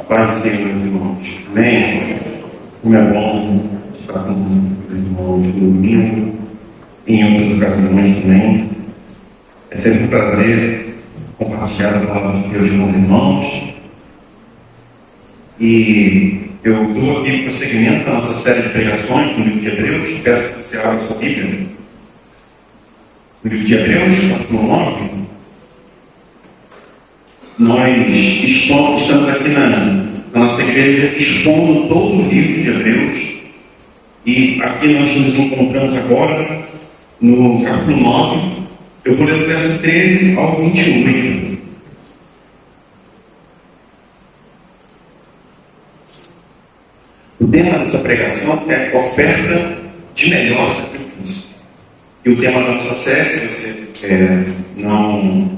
Pai do Senhor, meus irmãos. Amém? Como é bom estar com os irmãos no domingo, em outras ocasiões também. É sempre um prazer compartilhar a palavra de Deus com os irmãos. E eu estou aqui para o segmento da nossa série de pregações no livro de Hebreus. Peço que você abra sua Bíblia. No livro de Hebreus, capítulo 9. Nós estamos aqui na nossa igreja expondo todo o livro de Hebreus. E aqui nós nos encontramos agora no capítulo 9. Eu vou ler do verso 13 ao 21. O tema dessa pregação é oferta de melhor sacrifício. E o tema da nossa série, se você não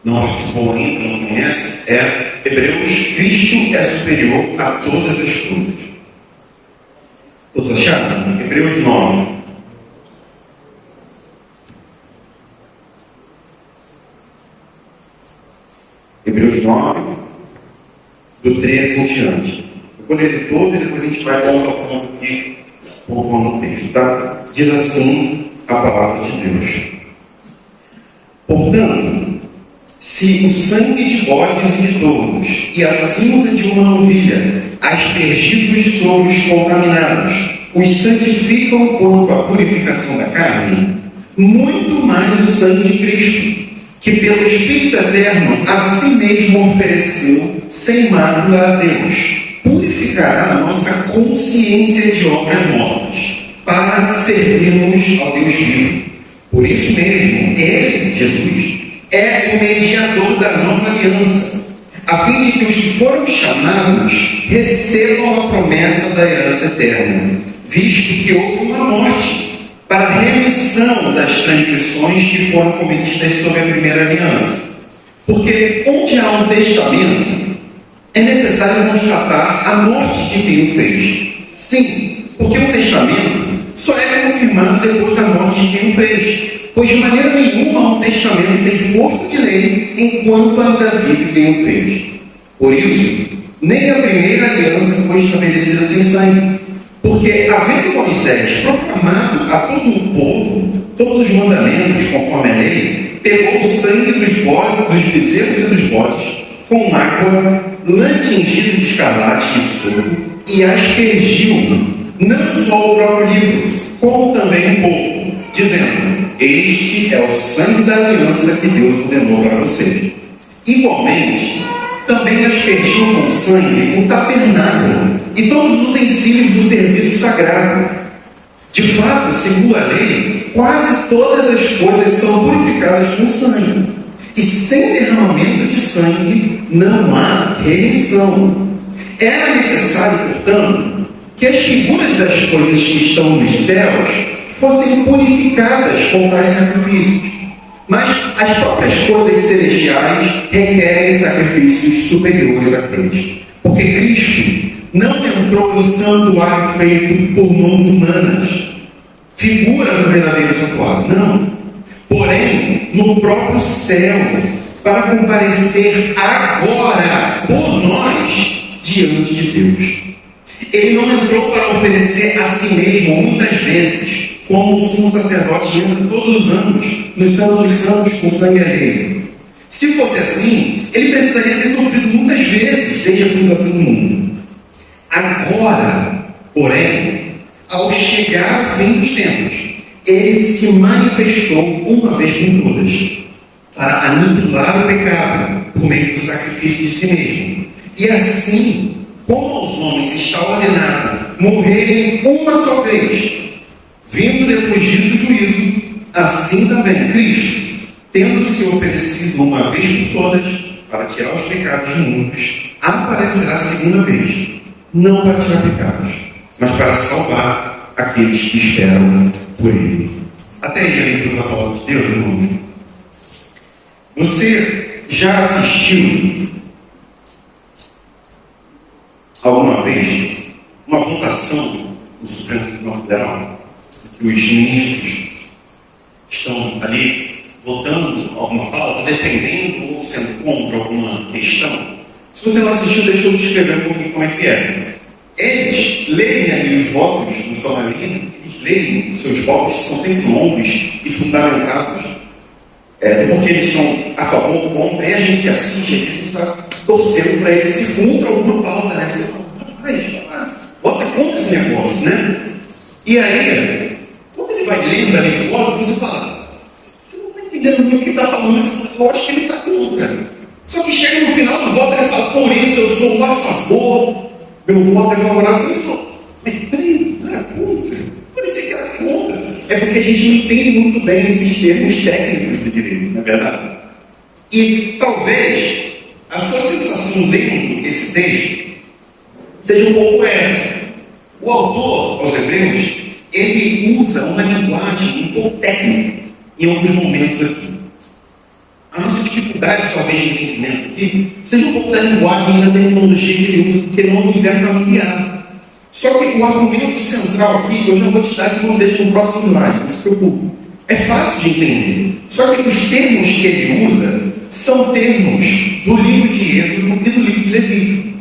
participou ainda, não conhece, é Hebreus, Cristo é superior a todas as coisas. Todos acharam? Hebreus 9. Hebreus 9, do 13 em diante. Eu vou ler todo e depois a gente vai ponto a ponto aqui, no texto, tá? Diz assim a palavra de Deus. Portanto, se o sangue de bodes e de touros e a cinza de uma novilha, aspergidos sobre os contaminados, os santificam quanto à purificação da carne, muito mais o sangue de Cristo, que pelo Espírito Eterno a si mesmo ofereceu sem mácula a Deus, purificará a nossa consciência de obras mortas, para servirmos ao Deus vivo. Por isso mesmo, Ele, Jesus, é o mediador da nova aliança, a fim de que os que foram chamados recebam a promessa da herança eterna, visto que houve uma morte para a remissão das transgressões que foram cometidas sob a primeira aliança. Porque onde há um testamento, é necessário constatar a morte de quem o fez. Sim, porque um testamento só é confirmado depois da morte de quem o fez. Pois de maneira nenhuma um testamento tem força de lei enquanto ainda vive quem o fez. Por isso, nem a primeira aliança foi estabelecida sem sangue. Porque, havendo Moisés proclamado a todo o povo todos os mandamentos conforme a lei, pegou o sangue dos bezerros e dos bodes, com água, lã tingida de escarlate e sopo, e aspergiu não só o próprio livro, como também o povo, dizendo: este é o sangue da aliança que Deus ordenou para vocês. Igualmente, também aspergiu com sangue o tabernáculo e todos os utensílios do serviço sagrado. De fato, segundo a lei, quase todas as coisas são purificadas com sangue. E sem derramamento de sangue não há remissão. Era necessário, portanto, que as figuras das coisas que estão nos céus fossem purificadas com tais sacrifícios. Mas as próprias coisas celestiais requerem sacrifícios superiores àqueles. Porque Cristo não entrou no santuário feito por mãos humanas, figura do verdadeiro santuário, não. Porém, no próprio céu, para comparecer agora por nós diante de Deus. Ele não entrou para oferecer a si mesmo muitas vezes, como o sumo sacerdote entra todos os anos nos santos dos santos com sangue alheio. Se fosse assim, ele precisaria ter sofrido muitas vezes desde a fundação do mundo. Agora, porém, ao chegar o fim dos tempos, ele se manifestou uma vez por todas, para aniquilar o pecado por meio do sacrifício de si mesmo. E assim, como aos homens está ordenado morrerem uma só vez, vindo depois disso o juízo, assim também Cristo, tendo se oferecido uma vez por todas para tirar os pecados de muitos, aparecerá a segunda vez, não para tirar pecados, mas para salvar aqueles que esperam por Ele. Até aí a leitura da palavra de Deus, irmãos. Você já assistiu alguma vez uma votação no Supremo Tribunal Federal? Que os ministros estão ali votando alguma pauta, defendendo ou sendo contra alguma questão? Se Se você não assistiu, deixa eu descrever um pouquinho como é que é. Eles leem ali os votos, na sua maioria, eles leem os seus votos, que são sempre longos e fundamentados, porque eles são a favor ou contra, e a gente que assiste, a gente está torcendo para eles se contra alguma pauta, né? Você fala, rapaz, vota contra esse negócio, né? E aí, quando ele vai lendo ali fora, você fala, você não está entendendo muito o que ele está falando, mas você fala, eu acho que ele está contra. Só que chega no final do voto, ele fala, por isso eu sou a favor, meu voto é favorável. Você fala, mas peraí, não era contra? Parecia que era contra. É porque a gente não entende muito bem esses termos técnicos do direito, não é verdade? E talvez a sua sensação lendo esse texto seja um pouco essa. O autor, aos Hebreus, ele usa uma linguagem um pouco técnica em alguns momentos aqui. A nossa dificuldade, talvez, de entendimento aqui, seja um pouco da linguagem e da terminologia que ele usa, porque não nos é familiar. Só que o argumento central aqui, eu já vou te dar que não deixa no próximo slide, não se preocupe. É fácil de entender. Só que os termos que ele usa são termos do livro de Êxodo e do livro de Levítico.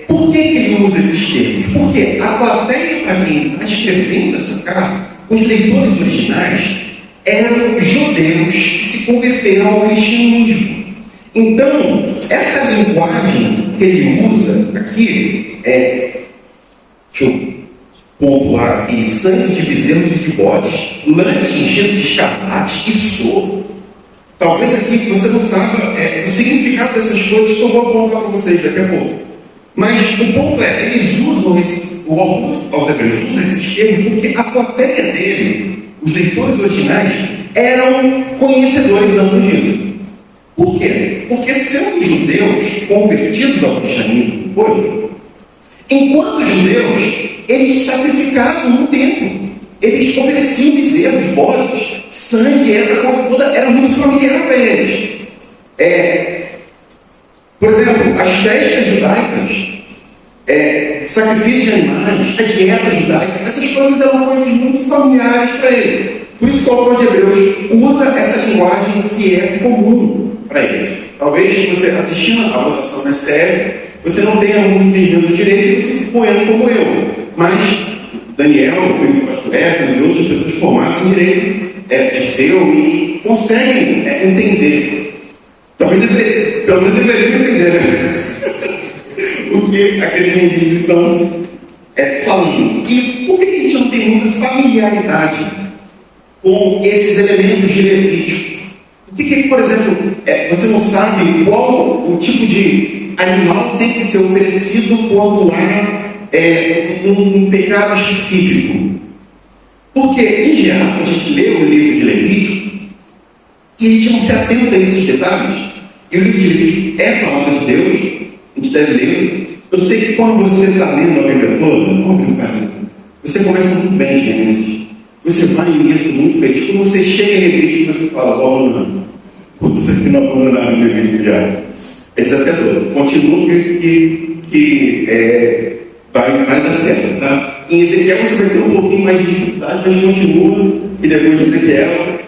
Por que ele usa esses termos? Porque a plateia, para quem está escrevendo essa carta, os leitores originais, eram judeus que se converteram ao cristianismo. Então, essa linguagem que ele usa aqui deixa eu pontuar aqui, sangue de bezerros e de bodes, lã tingido de escarlate e soro. Talvez aqui você não saiba o significado dessas coisas que eu vou apontar para vocês daqui a pouco. Mas o ponto é, eles usam o autor aos Hebreus usa esses termos porque a plateia dele, os leitores originais, eram conhecedores amplos disso. Por quê? Porque sendo judeus convertidos ao cristianismo depois, enquanto judeus, eles sacrificavam no templo. Eles ofereciam bezerros, bodes, sangue, essa coisa toda era muito familiar para eles. Por exemplo, as festas judaicas, sacrifício de animais, a dieta judaica, essas coisas eram coisas muito familiares para ele. Por isso que o autor de Hebreus usa essa linguagem que é comum para eles. Talvez você assistindo a votação na STF, você não tenha muito entendimento direito e você fique boiando como eu. Mas Daniel, o filho do pastor Hércules e outras pessoas formadas em direito Disseu e conseguem entender. Talvez pelo menos deveriam entender, né? O que aqueles meninos estão falando. E por que a gente não tem muita familiaridade com esses elementos de Levítico? Por que, por exemplo, você não sabe qual o tipo de animal tem que ser oferecido quando há um pecado específico? Porque, em geral, a gente lê o livro de Levítico e a gente não se atenta a esses detalhes. E o livro de Levítico é a palavra de Deus, a gente deve ler. Eu sei que quando você está lendo a Bíblia toda, você começa muito bem em Gênesis. Você vai em isso muito feliz. Quando você chega em Levítico, você fala, abandonando. Quando você não abandonar o Levítico já. É desafiador. Continua que vai dar certo, tá? Em Ezequiel você vai ter um pouquinho mais de dificuldade, mas continua, e depois de Ezequiel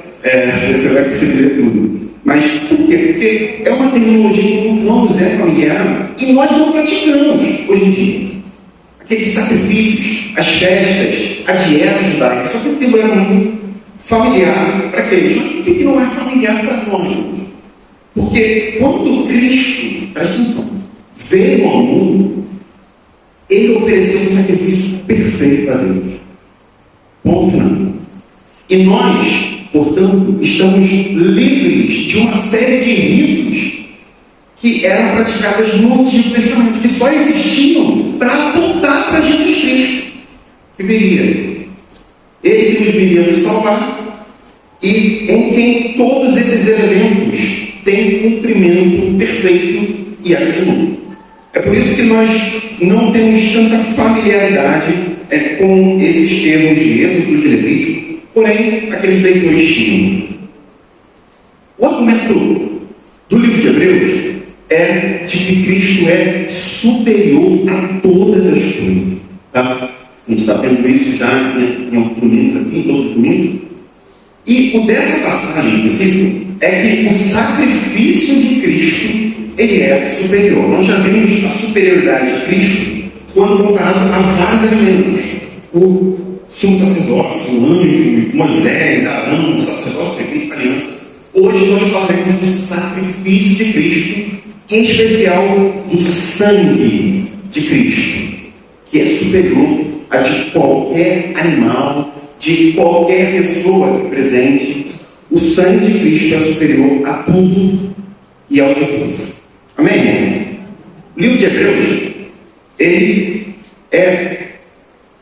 você vai conseguir tudo. Mas por quê? Porque é uma terminologia que não nos é familiar e nós não praticamos hoje em dia. Aqueles sacrifícios, as festas, a dieta judaica, só que aquilo era muito familiar para aqueles. Mas por que não é familiar para nós hoje? Porque quando Cristo, presta atenção, veio ao mundo, ele ofereceu um sacrifício perfeito a Deus. Ponto final. E nós, portanto, estamos livres de uma série de ritos que eram praticados no Antigo Testamento, que só existiam para apontar para Jesus Cristo, que viria. Ele que nos viria nos salvar e em quem todos esses elementos têm cumprimento perfeito e absoluto. É por isso que nós não temos tanta familiaridade com esses termos de Êxodo e de Levítico, porém, aqueles leitores tinham. O argumento do livro de Hebreus é de que Cristo é superior a todas as coisas. Tá? A gente está vendo isso já em alguns domingos aqui, em todos os domingos. E o dessa passagem específica é que o sacrifício de Cristo ele é superior. Nós já vimos a superioridade de Cristo quando comparado a vários elementos. O sumo sacerdócio, o anjo, Moisés, Arão, o sacerdócio perfeito para a aliança. Hoje nós falaremos do sacrifício de Cristo, em especial do sangue de Cristo, que é superior a de qualquer animal, de qualquer pessoa aqui presente. O sangue de Cristo é superior a tudo e ao de tudo. Amém, irmão? O livro de Hebreus, ele é,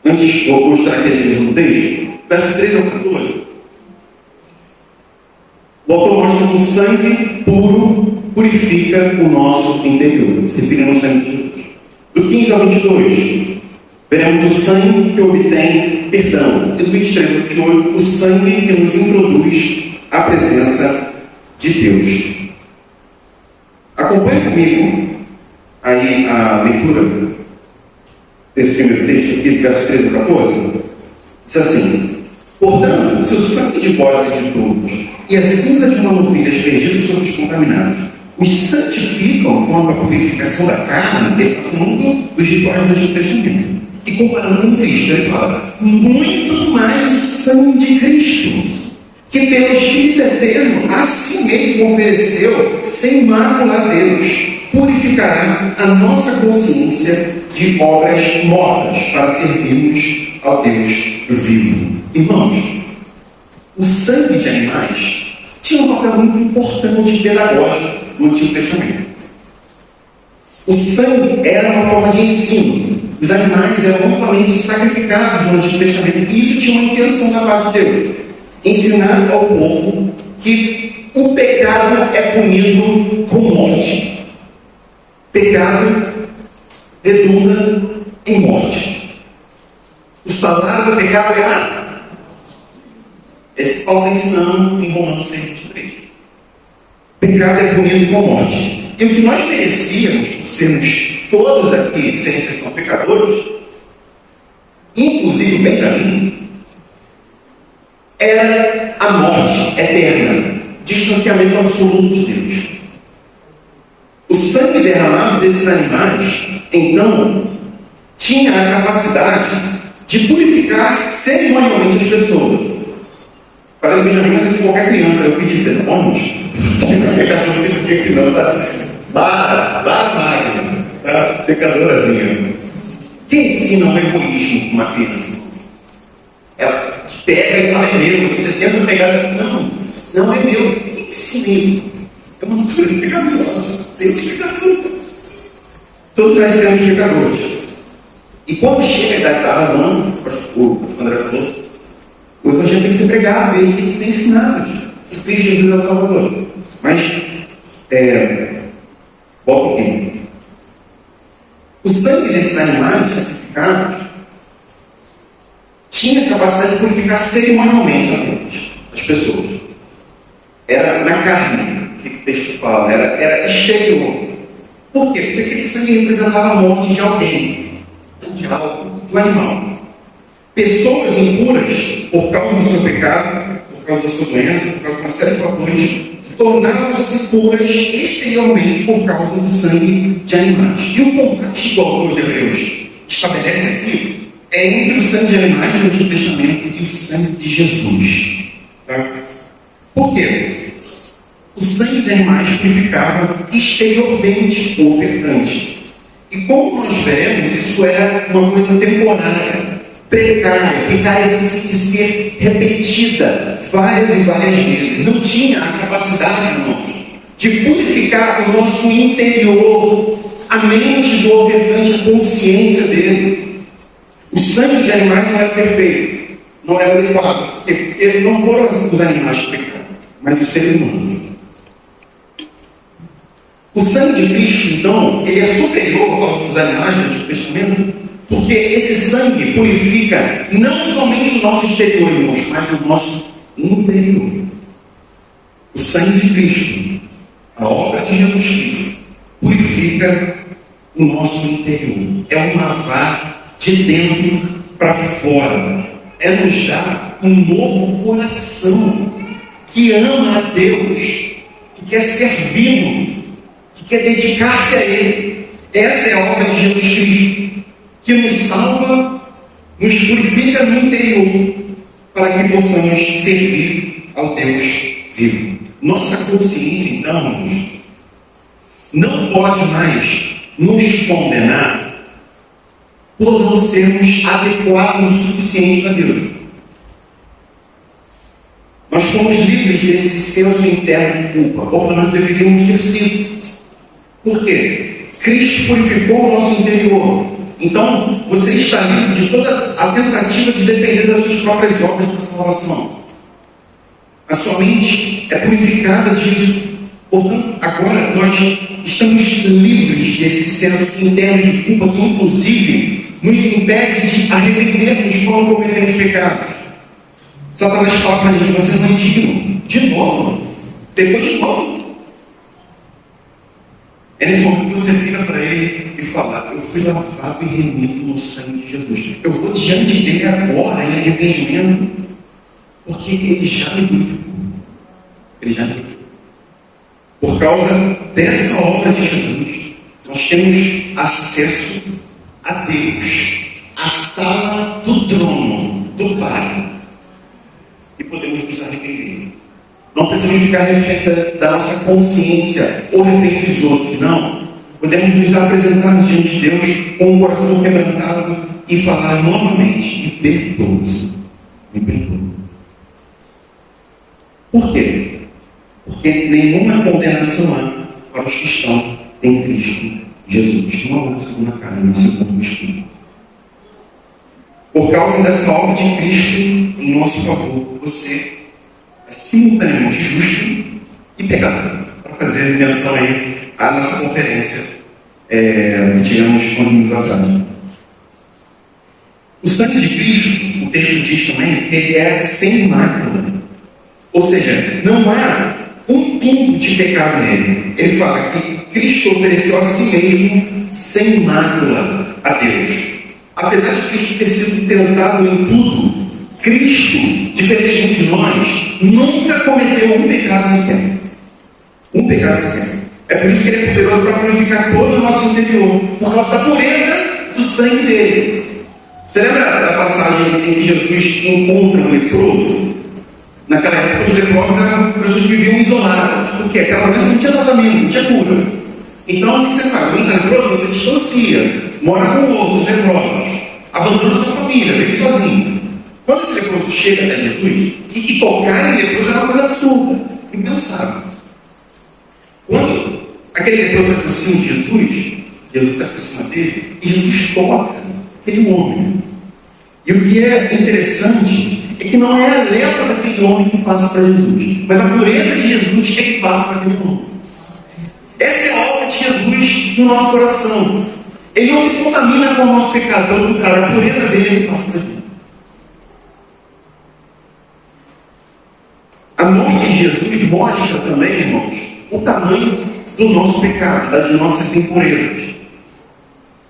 antes vou mostrar aqui a divisão do texto, verso 13 ao 14. O autor mostra que o sangue puro purifica o nosso interior, se referindo ao sangue de Jesus. Do 15 ao 22, veremos o sangue que obtém perdão. E do 23 ao 28, o sangue que nos introduz à presença de Deus. Acompanhe comigo aí a leitura desse primeiro texto, aqui, verso 13 ao 14. Diz assim: portanto, se o sangue de bodes e de touros e a cinza de uma novilha aspergidos sobre os contaminados os santificam quanto à purificação da carne, ele está falando dos rituais do Antigo Testamento. E comparando com Cristo, ele fala: muito mais o sangue de Cristo, que pelo Espírito Eterno a si mesmo ofereceu sem mácula a Deus, purificará a nossa consciência de obras mortas para servirmos ao Deus vivo. Irmãos, o sangue de animais tinha um papel muito importante pedagógico no Antigo Testamento. O sangue era uma forma de ensino. Os animais eram amplamente sacrificados no Antigo Testamento. E isso tinha uma intenção da parte de Deus: ensinar ao povo que o pecado é punido com morte. Pecado redunda em morte. O salário do pecado é a... Esse que Paulo está ensinando em Romanos 6:23. Pecado é punido com morte. E o que nós merecíamos, por sermos todos aqui, sem exceção, pecadores, inclusive Benjamim, era a morte eterna, distanciamento absoluto de Deus. O sangue derramado desses animais, então, tinha a capacidade de purificar cerimonialmente as pessoas. Para Benjamim, mas é de qualquer criança, eu pedi demônios, pecadorazinha. Quem ensina o egoísmo com uma criança? Ela te pega e fala: é meu. Você tenta pegar, não é meu. Quem ensina isso? É uma natureza pecadora. Tem explicação. Todos nós somos pecadores. E quando chega a idade da razão, o André falou, o evangelho tem que ser pregado, ele tem que ser ensinado. E Cristo Jesus é o Salvador. Mas, volta aqui. O sangue desses animais sacrificados tinha capacidade de purificar cerimonialmente as pessoas. Era na carne, que o texto fala, era exterior. Por quê? Porque aquele sangue representava a morte de alguém, de algo, de um animal. Pessoas impuras, por causa do seu pecado, por causa da sua doença, por causa de uma série de fatores, tornaram-se puras exteriormente por causa do sangue de animais. E o contraste que o autor de Hebreus estabelece aqui é entre o sangue de animais do Antigo Testamento e o sangue de Jesus. Tá? Por quê? O sangue de animais purificava exteriormente o ofertante. E como nós veremos, isso era uma coisa temporária, precária, que carecia de ser repetida várias e várias vezes. Não tinha a capacidade, irmãos, de purificar o nosso interior, a mente do ofertante, a consciência dele. O sangue de animais não era perfeito, não era adequado, porque não foram os animais que pecaram, mas os seres humanos. O sangue de Cristo, então, ele é superior ao dos animais do Antigo Testamento, porque esse sangue purifica não somente o nosso exterior, irmãos, mas o nosso interior. O sangue de Cristo, a obra de Jesus Cristo, purifica o nosso interior. É um lavar de dentro para fora. É nos dar um novo coração que ama a Deus, que quer servir, que que quer dedicar-se a Ele. Essa é a obra de Jesus Cristo, que nos salva, nos purifica no interior, para que possamos servir ao Deus vivo. Nossa consciência, então, irmãos, não pode mais nos condenar por não sermos adequados o suficiente para Deus. Nós fomos livres desse senso interno de culpa, ou nós deveríamos ter sido. Por quê? Cristo purificou o nosso interior. Então, você está livre de toda a tentativa de depender das suas próprias obras para salvação. A sua mente é purificada disso. Portanto, agora nós estamos livres desse senso interno de culpa que, inclusive, nos impede de arrependermos quando cometemos pecados. Satanás fala para a gente: você não é digno. De novo. Depois de novo. É nesse momento que você vira para ele e fala: eu fui lavado e remido no sangue de Jesus. Eu vou diante dele agora em arrependimento, porque ele já me purificou. Ele já me purificou. Por causa dessa obra de Jesus, nós temos acesso a Deus, a sala do trono do Pai, e podemos nos arrepender. Não precisamos ficar refém da nossa consciência ou refém dos outros, não. Podemos nos apresentar diante de Deus com o coração quebrantado e falar novamente: me perdoe, me perdoe. Por quê? Porque nenhuma condenação há para os que estão em Cristo Jesus. Não há na segunda carne, mas segundo o Espírito. Por causa dessa obra de Cristo em nosso favor, você é simultaneamente justo e pecador. Para fazer menção aí à nossa conferência que tivemos alguns minutos atrás. O sangue de Cristo, o texto diz também que ele é sem mácula. Ou seja, não há um pingo de pecado nele. Ele fala que Cristo ofereceu a si mesmo sem mácula a Deus. Apesar de Cristo ter sido tentado em tudo, Cristo, diferentemente de nós, nunca cometeu um pecado sequer. Um pecado sequer. É por isso que ele é poderoso para purificar todo o nosso interior, por causa da pureza do sangue dele. Você lembra da passagem em que Jesus encontra um leproso? Naquela época, os leprosos eram pessoas que viviam isoladas, porque aquela doença não tinha tratamento, não tinha cura. Então, o que você faz? Alguém está leproso, você distancia, mora com outros leprosos, abandona sua família, vive sozinho. Quando esse leproso chega até Jesus, e tocar em leproso era uma coisa absurda, impensável. Quando aquele leproso se aproxima de Jesus se aproxima dele, e Jesus toca aquele homem. E o que é interessante é que não é a lepra daquele homem que passa para Jesus, mas a pureza de Jesus é que passa para aquele homem. Essa é a obra de Jesus no nosso coração. Ele não se contamina com o nosso pecado, pelo contrário, a pureza dele é que passa para gente. A morte de Jesus mostra também, irmãos, o tamanho do nosso pecado, das nossas impurezas.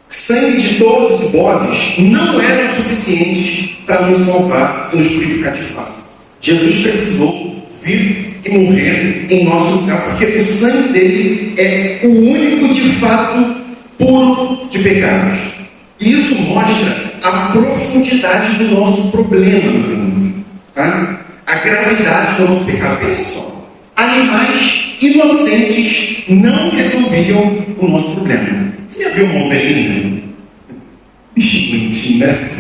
Sangue de todos os bodes não eram suficientes para nos salvar e nos purificar de fato. Jesus precisou vir e morrer em nosso lugar, porque o sangue dele é o único de fato puro de pecados. E isso mostra a profundidade do nosso problema no mundo, tá? A gravidade do nosso pecado. Pensa só, animais inocentes não resolviam o nosso problema. Você já viu uma ovelhinha? Bichinho bonitinho, né?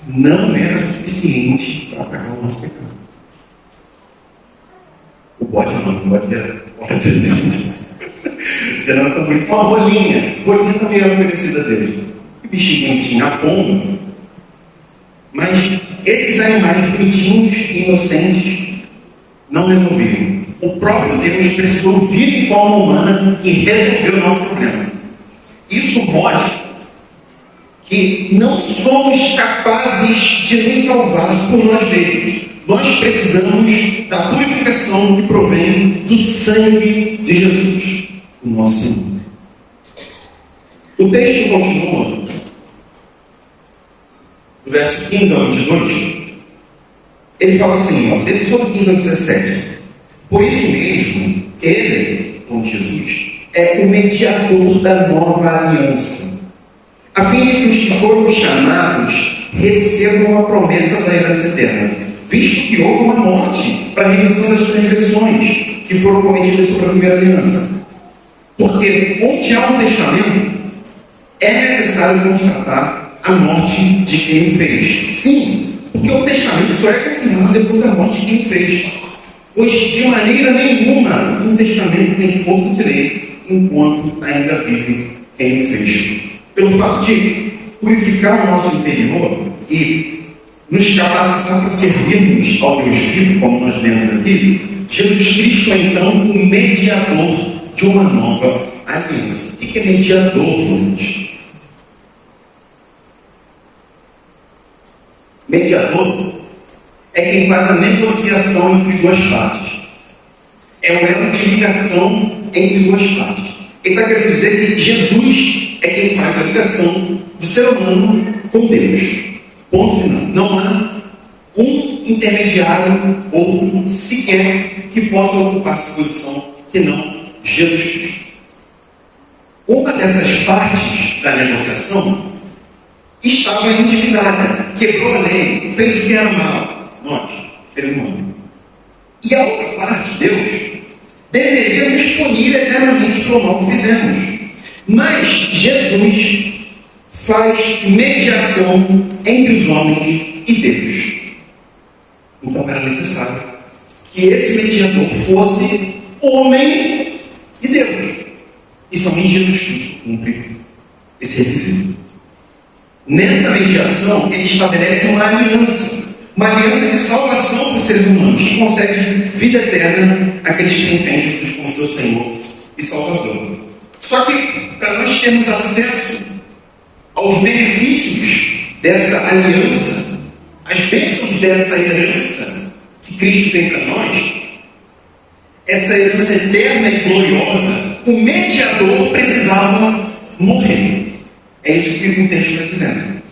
Não era suficiente para apagar o nosso pecado. O bode não, o bode era uma rolinha. A rolinha também era oferecida a Deus. Que bichinho bonitinho, a pomba. Mas esses animais bonitinhos e inocentes não resolveram. O próprio Deus precisou vir em forma humana e resolver o nosso problema. Isso mostra que não somos capazes de nos salvar por nós mesmos. Nós precisamos da purificação que provém do sangue de Jesus, o nosso Senhor. O texto continua, do verso 15 ao 22, ele fala assim, ó, desse 15 ao 17. Por isso mesmo, ele, como Jesus, mediador da nova aliança, a fim de que os que foram chamados recebam a promessa da herança eterna, visto que houve uma morte para a remissão das transgressões que foram cometidas sobre a primeira aliança. Porque, onde há um testamento, é necessário constatar a morte de quem o fez. Sim, porque o testamento só é confirmado depois da morte de quem o fez. Pois, de maneira nenhuma, um testamento tem força de lei enquanto ainda vive quem o fez. Pelo fato de purificar o nosso interior e nos capacitar para servirmos ao Deus vivo, como nós lemos aqui, Jesus Cristo é então o mediador de uma nova aliança. O que é mediador, gente? Mediador é quem faz a negociação entre duas partes. É um elo de ligação entre duas partes. Ele está querendo dizer que Jesus é quem faz a ligação do ser humano com Deus. Ponto final. Não há um intermediário ou sequer que possa ocupar essa posição que não Jesus Cristo. Uma dessas partes da negociação estava endividada, quebrou a lei, fez o que era mal. Nós, seres humanos. E a outra parte, Deus, deveria nos punir eternamente pelo mal que fizemos. Mas Jesus faz mediação entre os homens e Deus. Então era necessário que esse mediador fosse homem e Deus. E somente Jesus Cristo cumpre esse requisito. Nessa mediação, ele estabelece uma aliança de salvação para os seres humanos, que concede vida eterna àqueles que têm fé em Jesus como seu Senhor e Salvador. Só que, para nós termos acesso aos benefícios dessa aliança, as bênçãos dessa herança que Cristo tem para nós, essa herança eterna e gloriosa, o mediador precisava morrer. É isso que o texto está dizendo.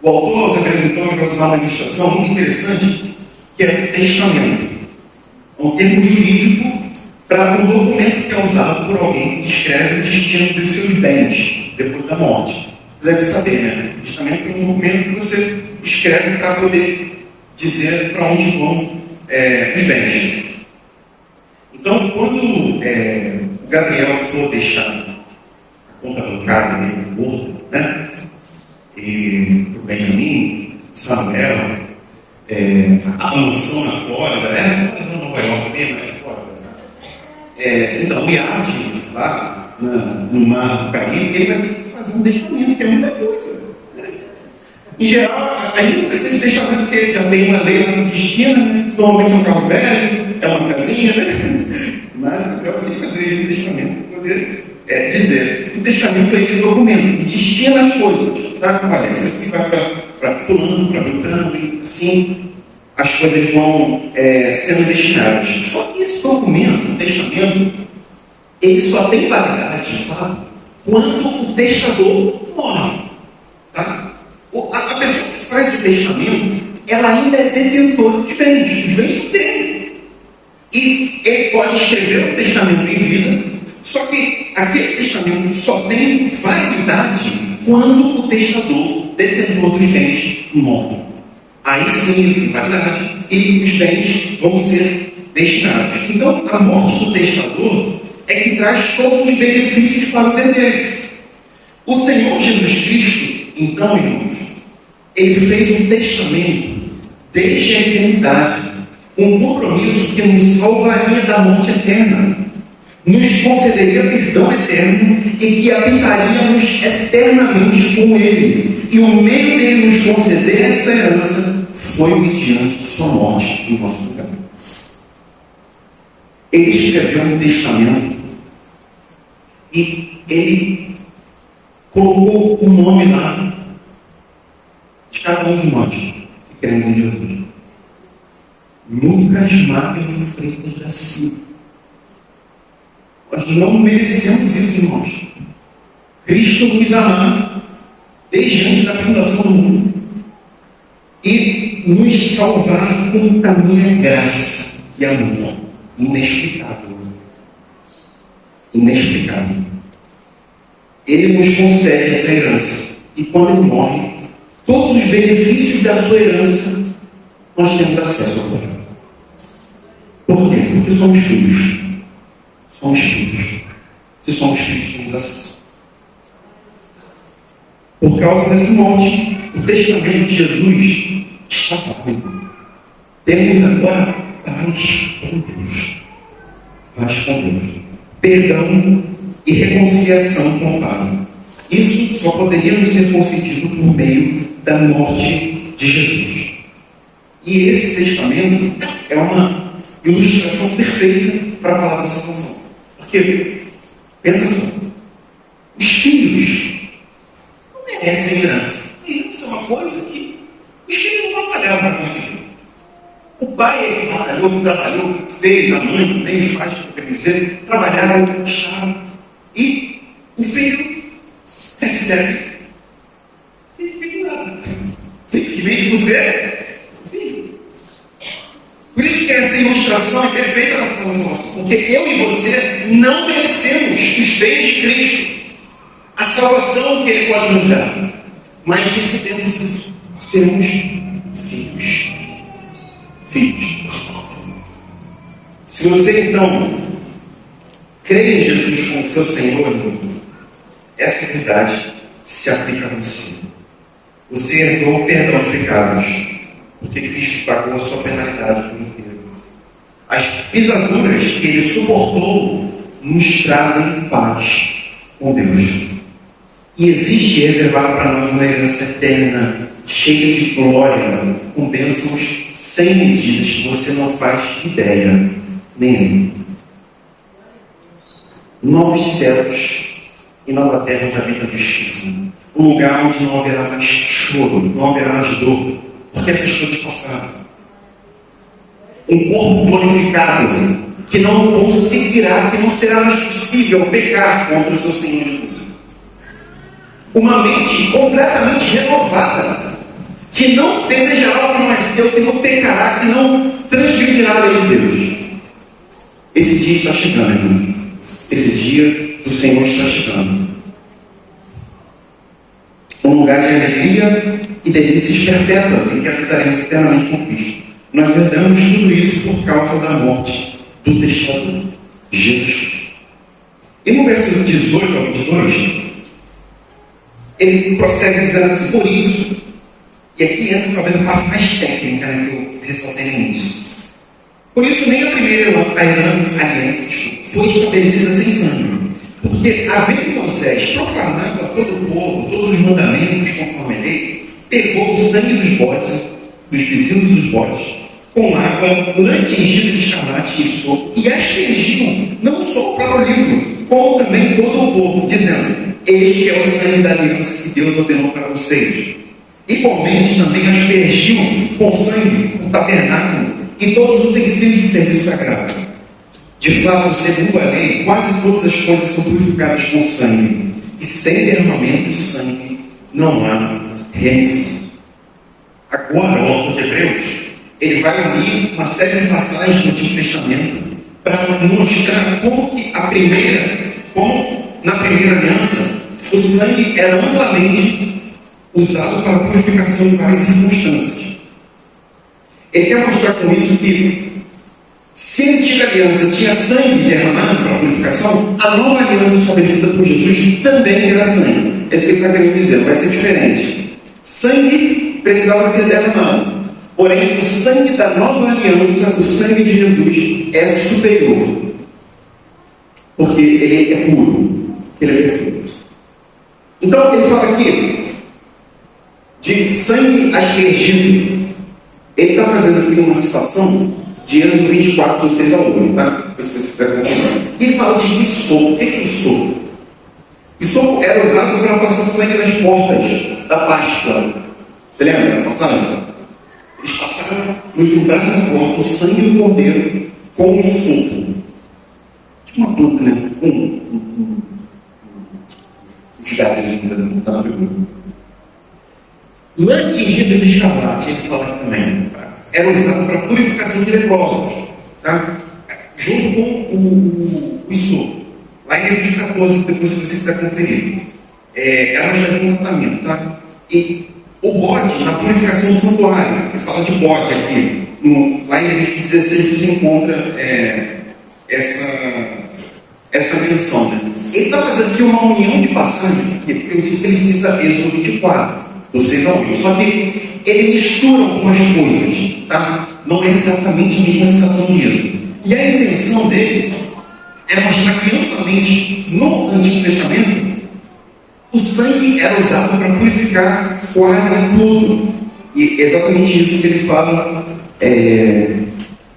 O autor aos Hebreus então vai usar uma ilustração muito interessante, que é o testamento. É um termo jurídico para um documento que é usado por alguém que descreve o destino dos seus bens depois da morte. Você deve saber, né? O testamento é um documento que você escreve para poder dizer para onde vão os bens. Então, quando o Gabriel for deixar a conta bancária dele no Porto, né? E o Benjamin, Samuel, a mansão na Flórida, fora de Nova York mesmo, fora. Então, o iate lá no mar do Caribe, ele vai ter que fazer um testamento, que é muita coisa. Né? Em geral, a gente não precisa de testamento, porque já tem uma lei na esquina, né? Normalmente é um carro velho, é uma casinha, né? Mas eu vou ter que fazer um testamento para poder dizer. O testamento é esse documento que destina as coisas. Tá? Olha, isso aqui vai para fulano, para Beltrano, e assim as coisas vão sendo destinadas. Só que esse documento, o testamento, ele só tem validade, de fato, quando o testador morre. Tá? A pessoa que faz o testamento, ela ainda é detentora dos bens. Os bens são dele. E ele pode escrever o testamento em vida, só que aquele testamento só tem validade quando o testador, detentor dos bens, morre. Aí sim ele tem validade e os bens vão ser destinados. Então, a morte do testador é que traz todos os benefícios para os herdeiros. O Senhor Jesus Cristo, então, irmãos, ele fez um testamento desde a eternidade, um compromisso que nos salvaria da morte eterna, nos concederia perdão eterno e que habitaríamos eternamente com Ele. E o meio dele nos conceder essa herança foi mediante de sua morte em nosso lugar. Ele escreveu um testamento e ele colocou o nome lá de cada um de nós que queremos em Jesus. Lucas Magno Freitas da Silva. Nós não merecemos isso, irmãos. Cristo nos amou desde antes da fundação do mundo e nos salvar com tamanha graça e amor inexplicável. inexplicável. Ele nos concede essa herança. E quando ele morre, todos os benefícios da sua herança nós temos acesso agora. Por quê? Porque somos filhos. Somos filhos. Se somos filhos, temos acesso. Por causa dessa morte, o testamento de Jesus está válido. Temos agora paz com Deus. Paz com Deus. Perdão e reconciliação com o Pai. Isso só poderia nos ser concedido por meio da morte de Jesus. E esse testamento é uma ilustração perfeita para falar da salvação. Porque, pensa só, os filhos não merecem herança. Herança é uma coisa que os filhos não trabalharam para conseguir. O pai é que trabalhou, que fez, a mãe também, os pais, que quer dizer, trabalharam, conquistaram. E o filho recebe sem feito nada. Simplesmente você é filho. Por isso que essa ilustração é perfeita para falar da salvação. Porque eu e você não merecemos os bens de Cristo, a salvação que Ele pode nos dar. Mas recebemos isso. Seremos filhos. Filhos. Se você então crê em Jesus como seu Senhor, essa verdade se aplica a você. Você herdou o perdão dos pecados, porque Cristo pagou a sua penalidade por inteiro. As pisaduras que Ele suportou nos trazem paz com Deus. E existe reservado para nós uma herança eterna, cheia de glória, com bênçãos sem medidas, que você não faz ideia nenhuma. Novos céus e nova terra onde habita a justiça. Um lugar onde não haverá mais choro, não haverá mais dor, porque essas coisas passaram. Um corpo glorificado, que não conseguirá, que não será mais possível pecar contra o seu Senhor Jesus. Uma mente completamente renovada, que não desejará o que não é seu, que não pecará, que não transgredirá a lei de Deus. Esse dia está chegando, irmão. Esse dia do Senhor está chegando. Um lugar de alegria e delícias perpétuas, em que habitaremos eternamente com Cristo. Nós herdamos tudo isso por causa da morte do testador, Jesus Cristo. E no versículo 18 ao 22, ele prossegue dizendo assim: por isso, e aqui entra talvez a parte mais técnica, né, que eu ressaltei no início. Por isso, nem a primeira aliança foi estabelecida sem sangue. Porque, havendo Moisés proclamado a todo o povo todos os mandamentos conforme a lei, pegou o sangue dos bodes, dos bezerros dos bodes, com água tingida de escarlate e sopo, e aspergiam não só para o livro, como também todo o povo, dizendo: este é o sangue da aliança que Deus ordenou para vocês. Igualmente também aspergiam com sangue o tabernáculo e todos os utensílios de serviço sagrado. De fato, segundo a lei, quase todas as coisas são purificadas com sangue, e sem derramamento de sangue não há remissão. Agora, o autor de Hebreus, ele vai unir uma série de passagens do Antigo Testamento para mostrar como na primeira aliança, o sangue era amplamente usado para purificação em várias circunstâncias. Ele quer mostrar com isso que, se a antiga aliança tinha sangue derramado para a purificação, a nova aliança estabelecida por Jesus também terá sangue. É isso que ele está querendo dizer, vai ser diferente. Sangue precisava ser derramado, porém o sangue da nova aliança, o sangue de Jesus, é superior, porque ele é puro, ele é perfeito. Então ele fala aqui de sangue aspergido. Ele está fazendo aqui uma citação de Êxodo 24, do 6 ao 8, tá? Se você quiser confirmar. E ele fala de isopo. O que é isopo? Isopo era usado para passar sangue nas portas da Páscoa. Você lembra dessa passagem? Eles passaram nos lugares da porta o sangue do cordeiro com isopo. Tipo uma planta, né? Os galhos da figura. Tingido de escarlate, ele fala aqui também, era usado para purificação de leprosos, tá? Junto com o isopo. Lá em Êxodo 14, depois se você quiser conferir. É uma história de comportamento, tá? E o bode, na purificação do santuário, ele fala de bode aqui. Lá em Êxodo 16 você encontra essa menção, né? Ele está fazendo aqui uma união de passagens, porque eu disse que ele cita Êxodo 24, do 6 ao 8. Só que ele mistura algumas coisas, tá? Não é exatamente a mesma citação de Êxodo. E a intenção dele é mostrar que amplamente no Antigo Testamento o sangue era usado para purificar quase tudo. E exatamente isso que ele fala.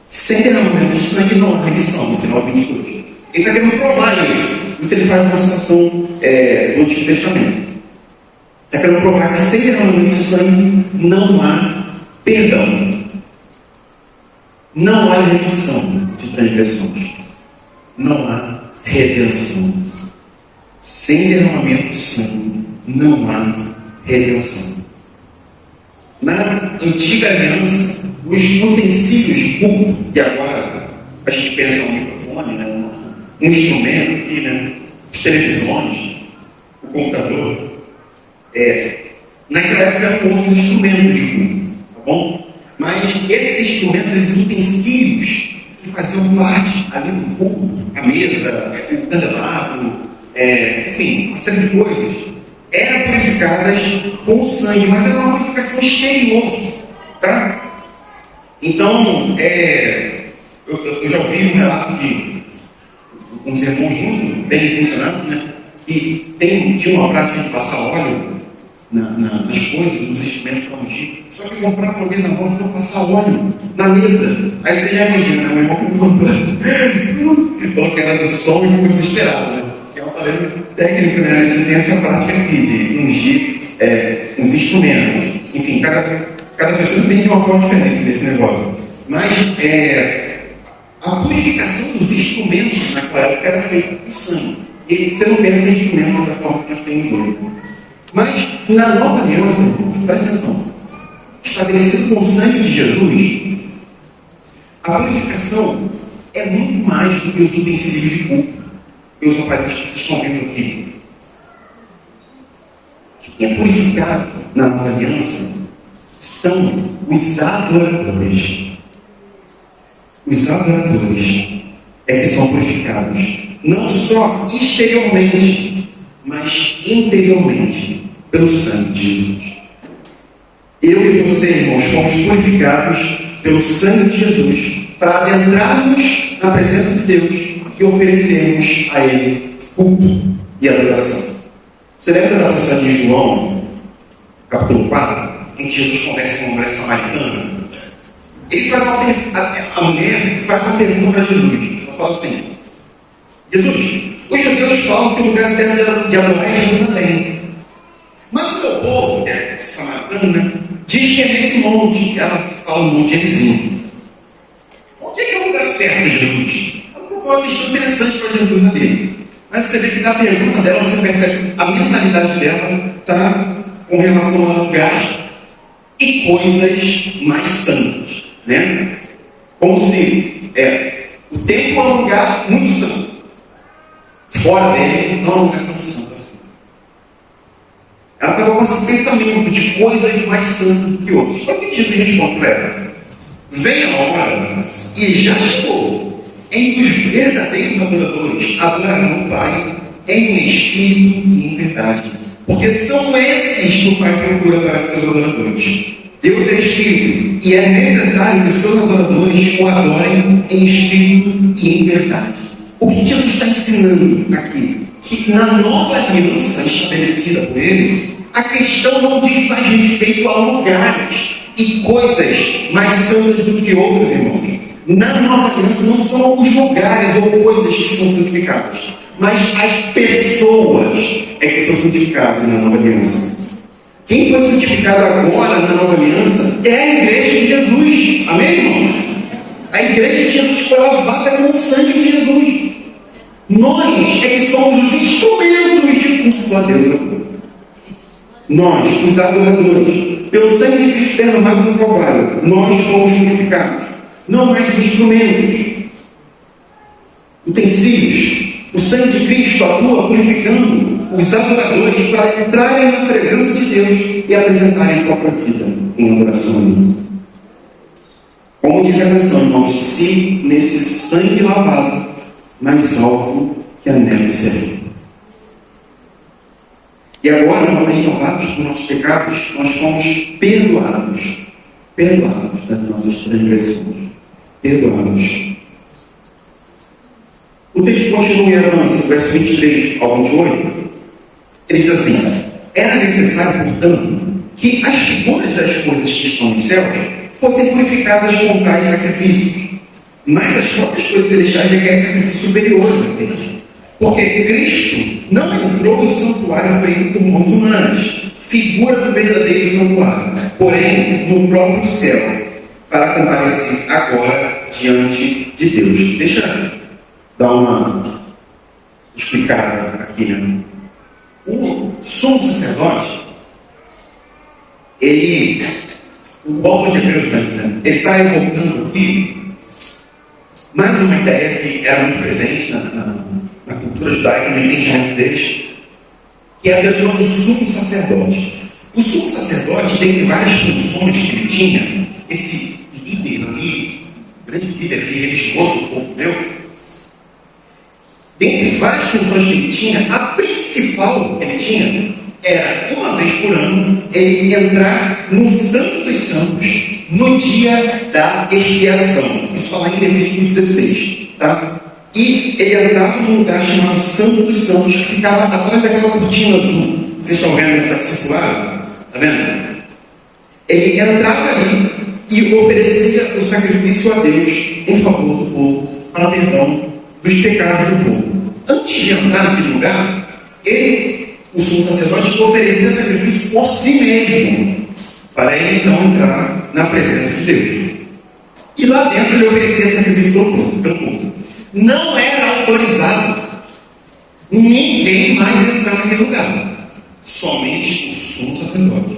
Sem derramamento de sangue não há remissão, no final 22. Ele está querendo provar isso. Isso ele faz uma citação do Antigo Testamento. Está querendo provar que sem derramamento de sangue não há perdão. Não há remissão de transgressões. Não há redenção. Sem derramamento de sangue não há redenção. Na antiga aliança, os utensílios de culto, e agora a gente pensa no microfone, né? Um instrumento aqui, né? As televisões, o computador. Naquela época eram outros instrumentos de culto, tá bom? Mas esses instrumentos, esses utensílios que faziam parte ali do culto, a mesa, o candelabro, enfim, uma série de coisas, eram purificadas com sangue, mas era uma purificação exterior, tá? Então, eu já ouvi um relato de uns irmãos juntos, bem intencionados, né? E tinha uma prática de passar óleo nas coisas, nos instrumentos para ungir. Só que comprar uma mesa nova foi passar óleo na mesa. Aí você já imagina, né? Meu irmão me contou. Ele falou que era do som e ficou desesperado, né? É um aparelho técnico, né? A gente tem essa prática aqui de ungir os instrumentos. Enfim, cada pessoa entende de uma forma diferente desse negócio. Mas a purificação dos instrumentos naquela época era feita com sangue. E você não pensa em instrumentos da forma que nós temos hoje. Mas na nova aliança, presta atenção, estabelecido com o sangue de Jesus, a purificação é muito mais do que os utensílios de culto e os aparelhos que vocês estão vendo aqui. Quem é purificado na nova aliança são os adoradores. Os adoradores que são purificados, não só exteriormente, mas interiormente, pelo sangue de Jesus. Eu e você, irmãos, fomos purificados pelo sangue de Jesus para adentrarmos na presença de Deus e oferecermos a Ele culto e adoração. Você lembra da passagem de João, capítulo 4, em que Jesus conversa com uma mulher samaritana? Ele faz a mulher faz uma pergunta para Jesus. Ela fala assim: Jesus, os judeus falam que o lugar certo de adorar é Jerusalém. Mas o meu povo, o samaritano, né, diz que é nesse monte. Ela fala no Monte Gerizim. Onde é que é o lugar certo de Jesus? Ela provou uma questão interessante para Jesus ali. Aí você vê que na pergunta dela, você percebe que a mentalidade dela está com relação a lugar e coisas mais santas, né? Como se o templo é um lugar muito santo. Fora dele, não é um lugar tão santo assim. Ela estava com esse pensamento de coisas mais santas do que outros. Olha o que Jesus responde para ela: vem a hora, e já chegou, em que os verdadeiros adoradores adorarão o Pai em espírito e em verdade. Porque são esses que o Pai procura para seus adoradores. Deus é espírito, e é necessário que os seus adoradores o adorem em espírito e em verdade. O que Jesus está ensinando aqui? Que na nova aliança estabelecida por Ele, a questão não diz mais respeito a lugares e coisas mais santas do que outras, irmãos. Na nova aliança não são os lugares ou coisas que são santificadas, mas as pessoas que são santificadas na nova aliança. Quem foi santificado agora na nova aliança é a igreja de Jesus. Amém, irmãos? A igreja de Jesus foi lavada com o sangue de Jesus. Nós que somos os instrumentos de culto a Deus agora. Nós, os adoradores, pelo sangue de Cristo derramado no Calvário, nós fomos purificados. Não mais instrumentos, utensílios, O sangue de Cristo atua purificando os adoradores para entrarem na presença de Deus e apresentarem a própria vida em adoração a Ele. Como diz a canção, irmãos, se nesse sangue lavado, mais alto que a neve será. E agora, uma vez lavados por nossos pecados, nós fomos perdoados das nossas transgressões. Perdoados. O texto continua e avança, no verso 23 ao 28. Ele diz assim: era necessário, portanto, que as figuras das coisas que estão nos céus fossem purificadas com tais sacrifícios. Mas as próprias coisas celestiais requerem sacrifícios superiores a Deus. Porque Cristo não entrou em santuário feito por mãos humanas, figura do verdadeiro santuário, porém no próprio céu, para comparecer agora diante de Deus. Deixa eu dar uma explicada aqui, né? O sumo sacerdote, o autor de Hebreus está dizendo, ele está evocando aqui mais uma ideia que era muito presente na cultura judaica, no entendimento deles, que é a pessoa do sumo sacerdote. O sumo sacerdote tem várias funções que ele tinha, esse líder ali, grande líder ali, religioso do povo de Deus. Dentre várias funções que ele tinha, a principal que ele tinha era, uma vez por ano, ele entrar no Santo dos Santos no dia da expiação. Isso está lá em Levítico 16. Tá? E ele entrava num lugar chamado Santo dos Santos, que ficava atrás daquela cortina azul. Vocês estão vendo que está circulado? Está vendo? Ele entrava ali e oferecia o sacrifício a Deus em favor do povo, para perdão dos pecados do povo. Antes de entrar naquele lugar, o sumo sacerdote oferecia sacrifício por si mesmo, para ele então entrar na presença de Deus. E lá dentro ele oferecia sacrifício pelo povo. Não era autorizado ninguém mais entrar naquele lugar. Somente o sumo sacerdote.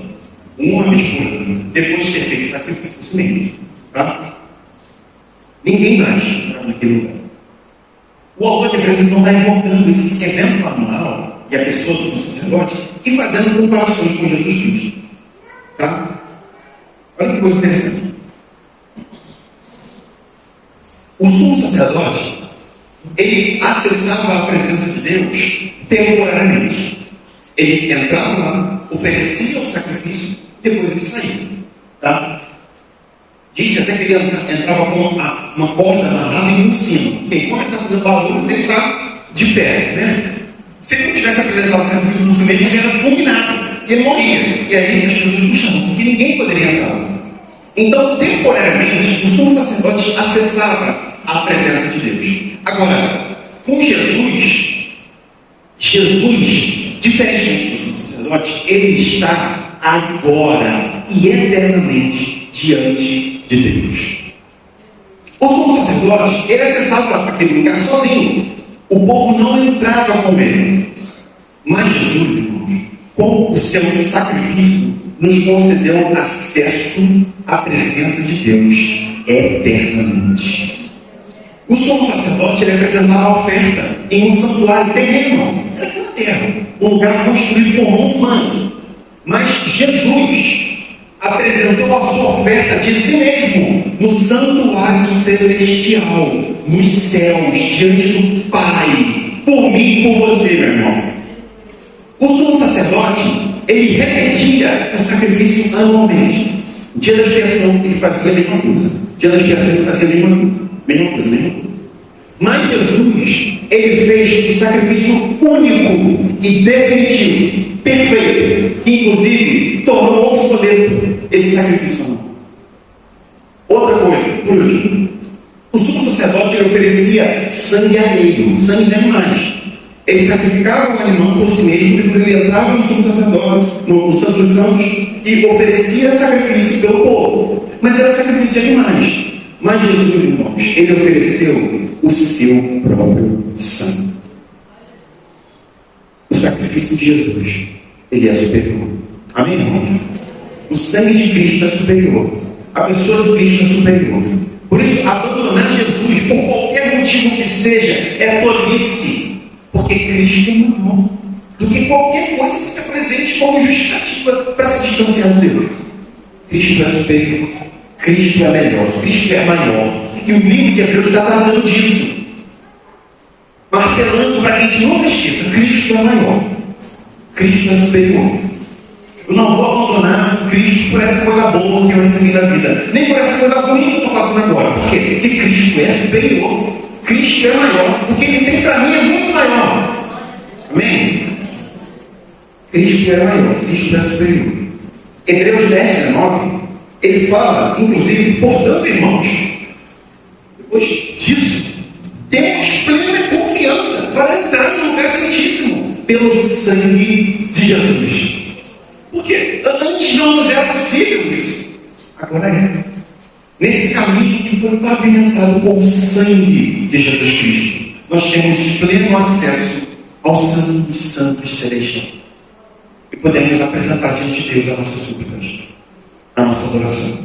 Uma vez por ano, depois de ter feito sacrifício por si mesmo. Tá? Ninguém mais entrava naquele lugar. O autor de Hebreus então está invocando esse evento anual e a pessoa do sumo sacerdote e fazendo comparações com Jesus Cristo. Tá? Olha que coisa interessante. O sumo sacerdote, ele acessava a presença de Deus temporariamente. Ele entrava lá, oferecia o sacrifício, depois ele saía. Tá? Diz até que ele entrava com uma corda amarrada em um sino. Porque quando ele está fazendo barulho, ele está de pé. Né? Se ele não tivesse apresentado o sacrifício no cemitério, ele era fulminado. Ele morria. E aí as pessoas me chamam, porque ninguém poderia entrar. Então, temporariamente, o sumo sacerdote acessava a presença de Deus. Agora, com Jesus, diferentemente do sumo sacerdote, ele está agora e eternamente diante de Deus. O sumo sacerdote, ele acessava aquele lugar sozinho. O povo não entrava com ele. Mas Jesus, irmãos, com o seu sacrifício, nos concedeu acesso à presença de Deus eternamente. O sumo sacerdote, ele apresentava a oferta em um santuário terreno, aqui na terra, um lugar construído por mãos humanas. Mas Jesus apresentou a sua oferta de si mesmo no santuário celestial, nos céus, diante do Pai, por mim e por você, meu irmão. O sumo sacerdote, ele repetia o sacrifício anualmente. No dia da expiação, ele fazia a mesma coisa. No dia da expiação, ele fazia a mesma coisa. Mas Jesus, ele fez o sacrifício único e definitivo, perfeito, que inclusive tornou obsoleto esse sacrifício anual. Outra coisa, por último, o sumo sacerdote, ele oferecia sangue alheio, sangue de animais. Ele sacrificava o animal por si mesmo, depois ele entrava no sumo sacerdote, no Santo dos Santos, e oferecia sacrifício pelo povo. Mas era sacrifício de animais. Mas Jesus, irmãos, ele ofereceu o seu próprio sangue. O sacrifício de Jesus, ele é superior. Amém, irmãos? O sangue de Cristo é superior. A pessoa de Cristo é superior. Por isso, abandonar Jesus, por qualquer motivo que seja, é tolice. Porque Cristo é maior do que qualquer coisa que se apresente como justificativa para se distanciar de Deus. Cristo é superior, Cristo é melhor, Cristo é maior. E o livro de Hebreus está tratando disso, martelando para que a gente nunca esqueça: Cristo é maior, Cristo é superior. Eu não vou abandonar Cristo por essa coisa boa que eu recebi na vida, nem por essa coisa ruim que eu estou passando agora. Por quê? Porque Cristo é superior, Cristo é maior, o que Ele tem para mim é muito maior. Amém? Cristo é maior, Cristo é superior. Hebreus 10, 19, ele fala, inclusive, portanto, irmãos, depois disso, temos plena confiança para entrar no lugar santíssimo pelo sangue de Jesus. Porque antes não nos era possível isso. Agora é. Nesse caminho que foi pavimentado com o sangue de Jesus Cristo, nós temos pleno acesso ao Santo dos Santos Celestial. E podemos apresentar diante de Deus a nossa súplica, a nossa adoração.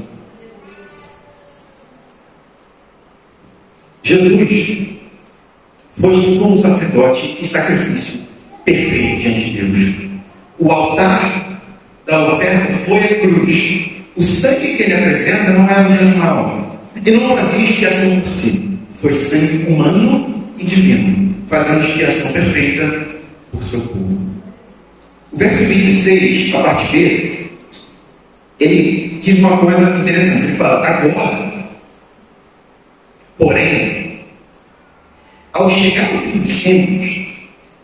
Jesus foi sumo sacerdote e sacrifício perfeito diante de Deus. O altar da oferta foi a cruz. O sangue que ele apresenta não é o de animal. Ele não fazia expiação por si. Foi sangue humano e divino, fazendo expiação perfeita por seu povo. O verso 26, a parte B, ele diz uma coisa interessante. Ele fala: agora, porém, ao chegar o fim dos tempos,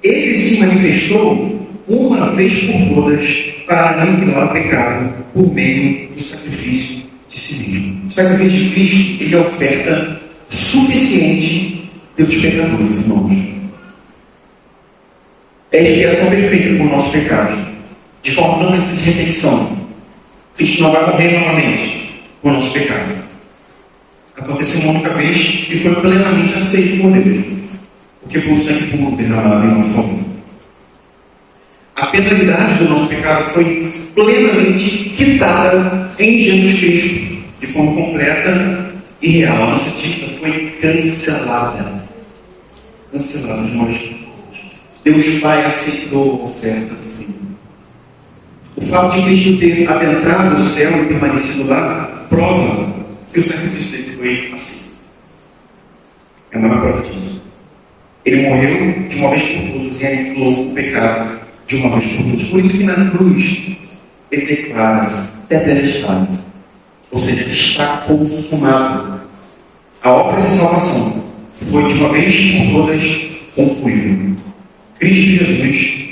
ele se manifestou uma vez por todas para aniquilar o pecado por meio do sacrifício de si mesmo. O sacrifício de Cristo, ele é oferta suficiente pelos pecadores, irmãos. É a expiação perfeita por nossos pecados, de forma que não precisa de repetição. Cristo não vai morrer novamente por nosso pecado. Aconteceu uma única vez e foi plenamente aceito por Deus, porque foi o sangue puro derramado em nossa vida. A penalidade do nosso pecado foi plenamente quitada em Jesus Cristo, de forma completa e real. A nossa dívida foi cancelada. Cancelada de nós. Deus Pai aceitou a oferta do Filho. O fato de Cristo ter adentrado o céu e permanecido lá prova que o sacrifício dele foi assim. É uma prova disso. Ele morreu de uma vez por todas e aniquilou o pecado de uma vez por todas. Por isso que na cruz ele declara: tetelestai, ou seja, está consumado. A obra de salvação foi de uma vez por todas concluída. Cristo Jesus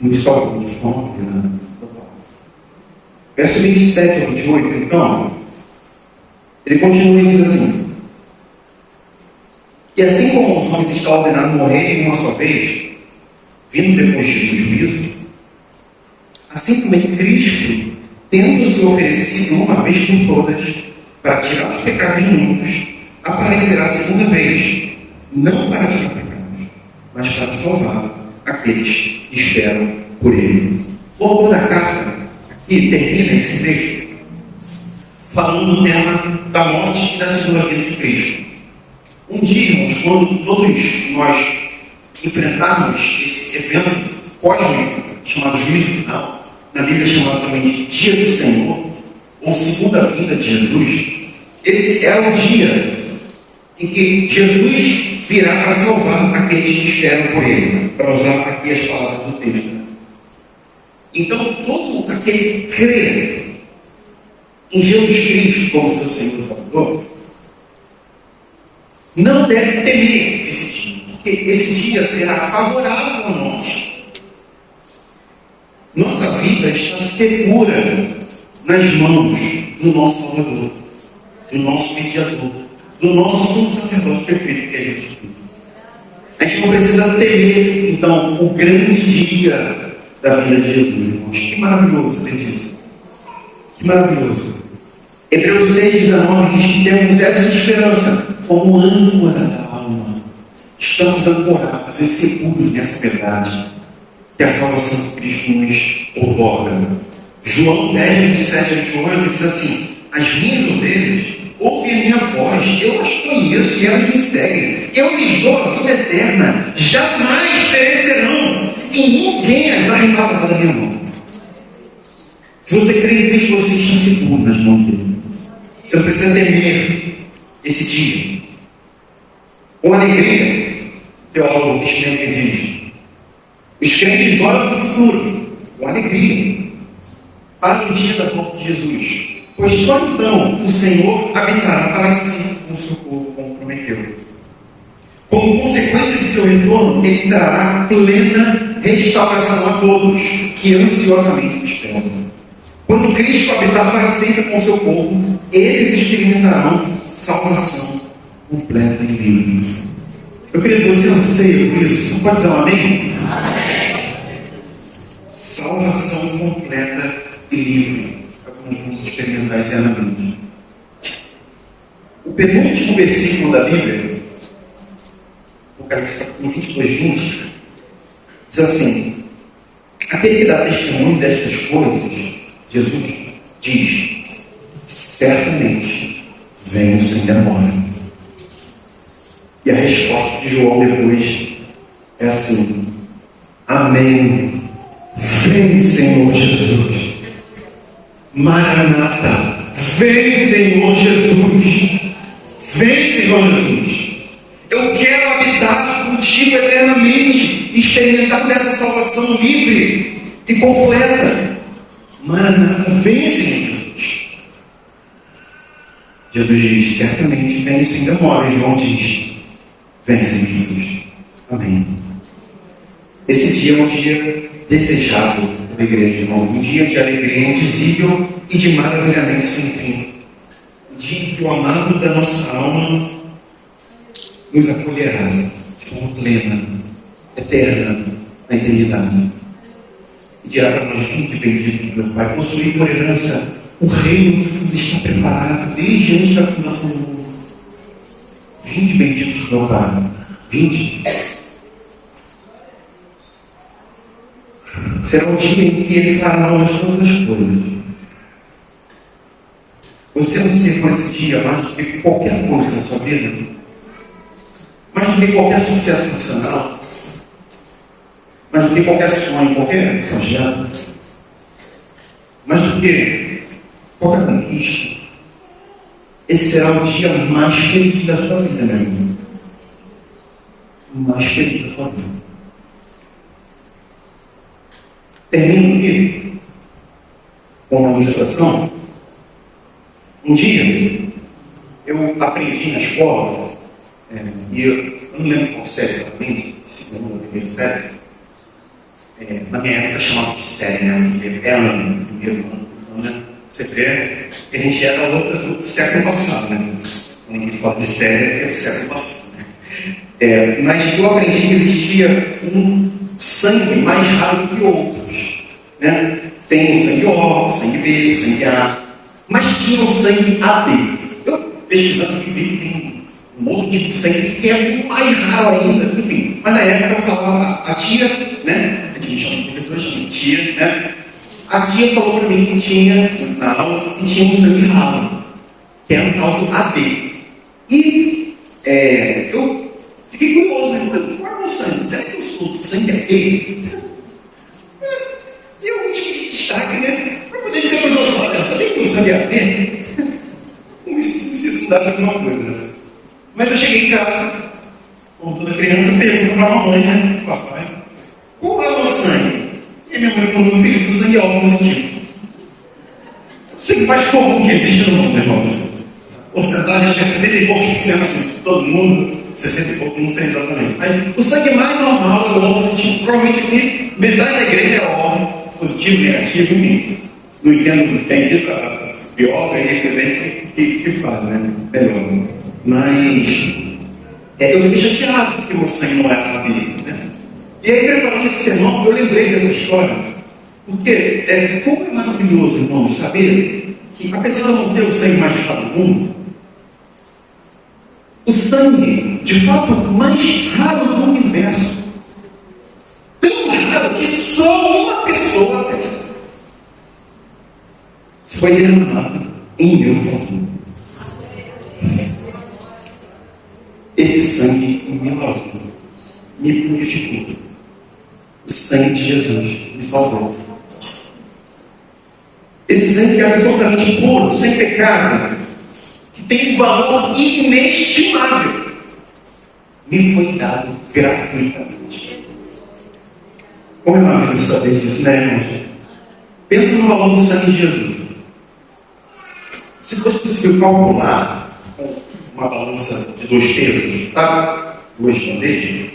nos salvou de forma plena, total. Verso 27 ao 28, então, ele continua e diz assim: e assim como os homens estão ordenados a morrerem uma só vez, vindo depois disso o juízo, assim também Cristo, tendo se oferecido uma vez por todas para tirar os pecados de muitos, aparecerá a segunda vez, não para tirar pecados, mas para salvar aqueles que esperam por Ele. O autor da carta aqui termina esse texto falando do tema da morte e da segunda vinda de Cristo. Um dia, irmãos, quando todos nós enfrentarmos esse evento cósmico chamado juízo final, na Bíblia chamado também de dia do Senhor, ou segunda vinda de Jesus, esse é o dia em que Jesus virá para salvar aqueles que esperam por Ele, para usar aqui as palavras do texto. Então, todo aquele que crê em Jesus Cristo como seu Senhor e Salvador não deve temer esse dia, porque esse dia será favorável a nós. Nossa vida está segura nas mãos do nosso Salvador, do nosso mediador, do nosso sumo sacerdote perfeito, que é Jesus Cristo. A gente não precisa temer, então, o grande dia da vida de Jesus, irmãos. Que maravilhoso saber disso. Que maravilhoso. Hebreus 6,19 diz que temos essa esperança como âncora da alma. Estamos ancorados e seguros nessa verdade que a salvação de Cristo nos outorga. João 10, 27 a 28 diz assim: as minhas ovelhas ouvem a minha voz, eu as conheço e elas me seguem. Eu lhes dou a vida eterna, jamais perecerão, e ninguém as arrebatará da minha mão. Se você crê em Cristo, você está seguro nas mãos dele. Você não precisa temer esse dia. Com alegria, o teólogo Spengler diz: os crentes olham para o futuro, com alegria, para o dia da volta de Jesus, pois só então o Senhor habitará para si no seu povo, como prometeu. Como consequência de seu retorno, ele trará plena restauração a todos que ansiosamente o esperam. Quando Cristo habitar para sempre com o seu povo, eles experimentarão salvação completa e livre. Eu queria que você anseie por isso. Você pode dizer um amém? Salvação completa e livre. É o que nós vamos experimentar eternamente. O penúltimo versículo da Bíblia, Apocalipse capítulo 22, 20, diz assim: aquele que dá testemunho destas coisas, Jesus diz, certamente venho sem demora. E a resposta de João depois é assim: amém. Vem, Senhor Jesus. Maranata. Vem, Senhor Jesus. Vem, Senhor Jesus. Eu quero habitar contigo eternamente, experimentar dessa salvação livre e completa. Maranata. Vem, Senhor Jesus. Jesus diz, certamente vem sem demora. E João diz, vem, Senhor Jesus. Amém. Esse dia é um dia desejado pela igreja, irmãos. Um dia de alegria indizível e de maravilhamento sem fim. Um dia em que o amado da nossa alma nos acolherá de forma plena, eterna, na eternidade. E dirá para nós: vinde bendito, meu Pai, possuir por herança o reino que nos está preparado desde antes da fundação do mundo. Vinde bendito, meu Pai. Vinde. Será o dia em que Ele fará nós todas as coisas. Você anseia por esse dia mais do que qualquer coisa na sua vida? Mais do que qualquer sucesso profissional? Mais do que qualquer sonho, qualquer projeto? Mais do que qualquer conquista? Esse será o dia mais feliz da sua vida, meu amigo. O mais feliz da sua vida. Termino aqui com uma ilustração. Um dia, eu aprendi na escola, e eu não lembro qual série exatamente, segunda ou primeira série. Na minha época chamava de série, né? É ano, primeiro ano, né? Você vê que a gente era do século passado, né? Quando a gente fala de série, é do século passado, né? Mas eu aprendi que existia um sangue mais raro do que outros, né? Tem o sangue O, o sangue B, o sangue A, mas tinha o sangue AB. Eu pesquisando vi que tem um outro tipo de sangue que é mais raro ainda, enfim. Mas na época eu falava, a tia, né? A gente chama de professora, chama de tia, né? A tia falou para mim que tinha na aula que tinha um sangue raro, que era um tal do AB. E eu fiquei curioso, né? Qual é o meu sangue? Será que eu sou do sangue AB? E eu tive de destaque, né? Para poder dizer para os outros: olha, sabia que eu sabia AB? Se isso mudasse alguma coisa, né? Mas eu cheguei em casa, como toda criança, pergunto para a mamãe, né? Papai, qual é o meu sangue? E a minha mãe falou: meu filho, seu sangue é O positivo. O sangue mais comum que existe no mundo, irmão. Porcentagem que é 70 e poucos por cento de todo mundo, 60 e pouco, não sei exatamente. Mas o sangue mais normal é o O positivo. Provavelmente aqui, metade da igreja é O positivo, negativo, enfim. Não entendo bem disso, a bióloga aí presente que faz, né? Melhor. Mas eu fiquei chateado porque o meu sangue não era AB, né? E aí, preparando esse sermão, eu lembrei dessa história. Porque como é maravilhoso, irmãos, saber que, apesar de eu não ter o sangue mais raro do mundo, o sangue, de fato, mais raro do universo, tão raro que só uma pessoa tem, foi derramado em meu favor. Esse sangue me lavou, me purificou. O sangue de Jesus me salvou. Esse sangue que é absolutamente puro, sem pecado, que tem um valor inestimável, me foi dado gratuitamente. Como é maravilhoso saber disso, né, irmãos? Pensa no valor do sangue de Jesus. Se fosse possível calcular uma balança de 2 pesos, sabe? 2 bandejas.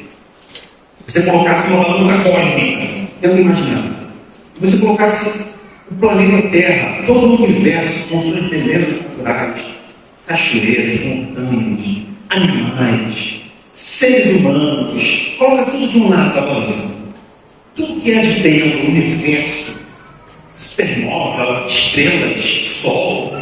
Você colocasse uma balança cósmica, tenta imaginar. Você colocasse o planeta Terra, todo o universo, com suas belezas naturais, cachoeiras, montanhas, animais, seres humanos, coloca tudo de um lado da balança. Tudo que é de belo, universo, supernova, estrelas, sol,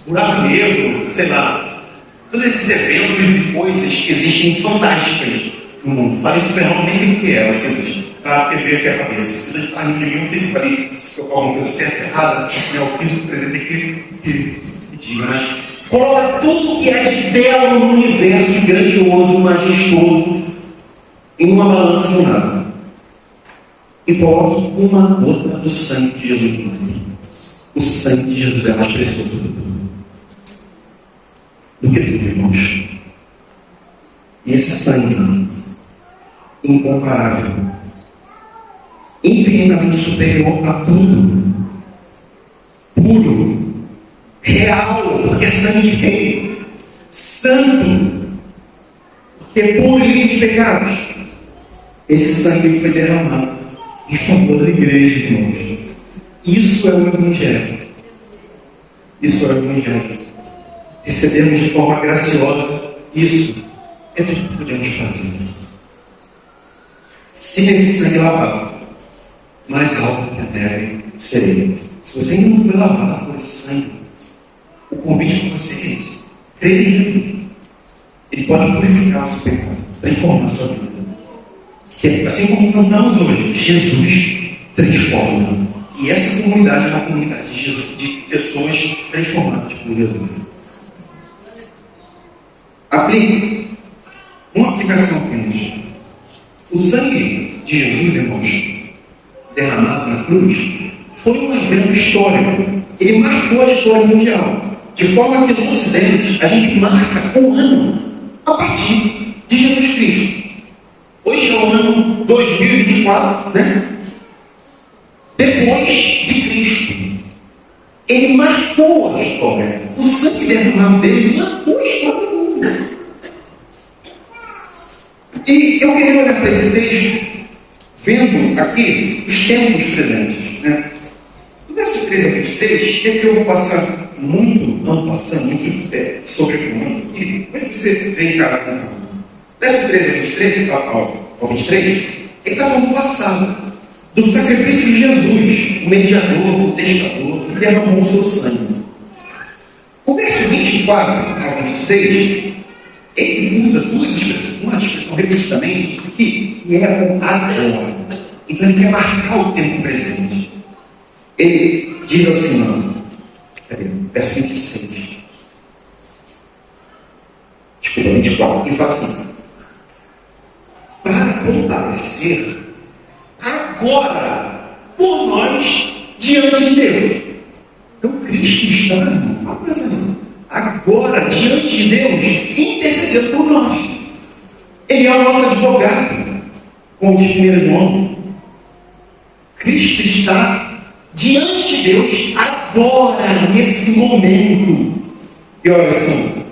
buraco negro, sei lá, todos esses eventos e coisas que existem fantásticas no mundo. Falei supernova, nem sei o que é, ou seja, a TV aqui a cabeça. Se eu está rindo de mim, não sei se falei se eu alguma coisa certa ou errada, o físico, por exemplo, que diga, né? Coloca tudo que é de belo no universo, grandioso, majestoso, em uma balança de um lado. E coloque uma gota do sangue de Jesus. O sangue de Jesus é mais precioso do que tudo, irmãos. E esse sangue incomparável, infinitamente superior a tudo, puro, real, porque é sangue de rei, santo, porque é puro e livre de pecados. Esse sangue foi derramado em favor da igreja, irmãos. Isso é o Evangelho. Isso é o Evangelho. Recebemos de forma graciosa. Isso é tudo que podemos fazer. Se esse sangue lavado, mais alto que a neve seria. Se você ainda não foi lavado por esse sangue, o convite para você é esse. Creia nele. Ele pode purificar o seu pecado, transformar a sua vida. Que, assim como cantamos hoje, Jesus transforma. E essa comunidade é uma comunidade de, Jesus, de pessoas transformadas por Jesus. Aplique uma aplicação apenas. O sangue de Jesus, irmãos, derramado na cruz, foi um evento histórico. Ele marcou a história mundial. De forma que no Ocidente a gente marca um ano a partir de Jesus Cristo. Hoje é o ano 2024, né? Depois de Cristo. Ele marcou a história. O sangue derramado dele marcou a história do mundo. E eu queria olhar para esse texto, vendo aqui os tempos presentes, né? No verso 13 a 23, é que eu vou passar muito, não passando muito sobre o mundo. E como é que você vem em casa com calma? Verso 13 a 23, ao 23, ele está falando do passado, do sacrifício de Jesus, o mediador, o testador, que derramou o seu sangue. O verso 24 ao 26, ele usa duas expressões, uma expressão repetidamente, que é o agora. Então ele quer marcar o tempo presente. Ele diz assim, verso 26. Desculpa, 24. Ele fala assim: para comparecer agora por nós diante de Deus. Então Cristo está apresentando agora diante de Deus, intercedendo por nós. Ele é o nosso advogado, como diz 1 João. Cristo está diante de Deus agora, nesse momento. E olha, são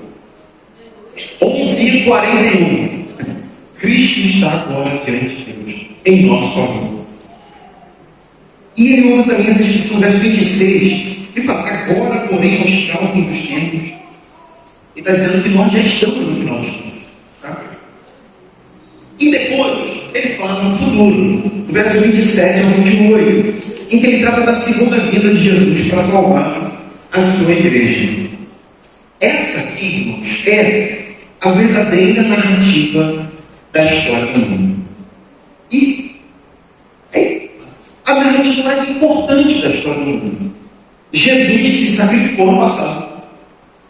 11h41. Cristo está agora diante de Deus, em nosso favor. E ele usa também essa expressão no verso 26. Ele fala: agora, porém, ao chegar ao fim dos tempos. Ele está dizendo que nós já estamos no final dos tempos. Tá? E depois, ele fala no futuro, do verso 27 ao 28, em que ele trata da segunda vinda de Jesus para salvar a sua igreja. Essa aqui, irmãos, é a verdadeira narrativa da história do mundo. E é a narrativa mais importante da história do mundo. Jesus se sacrificou no passado.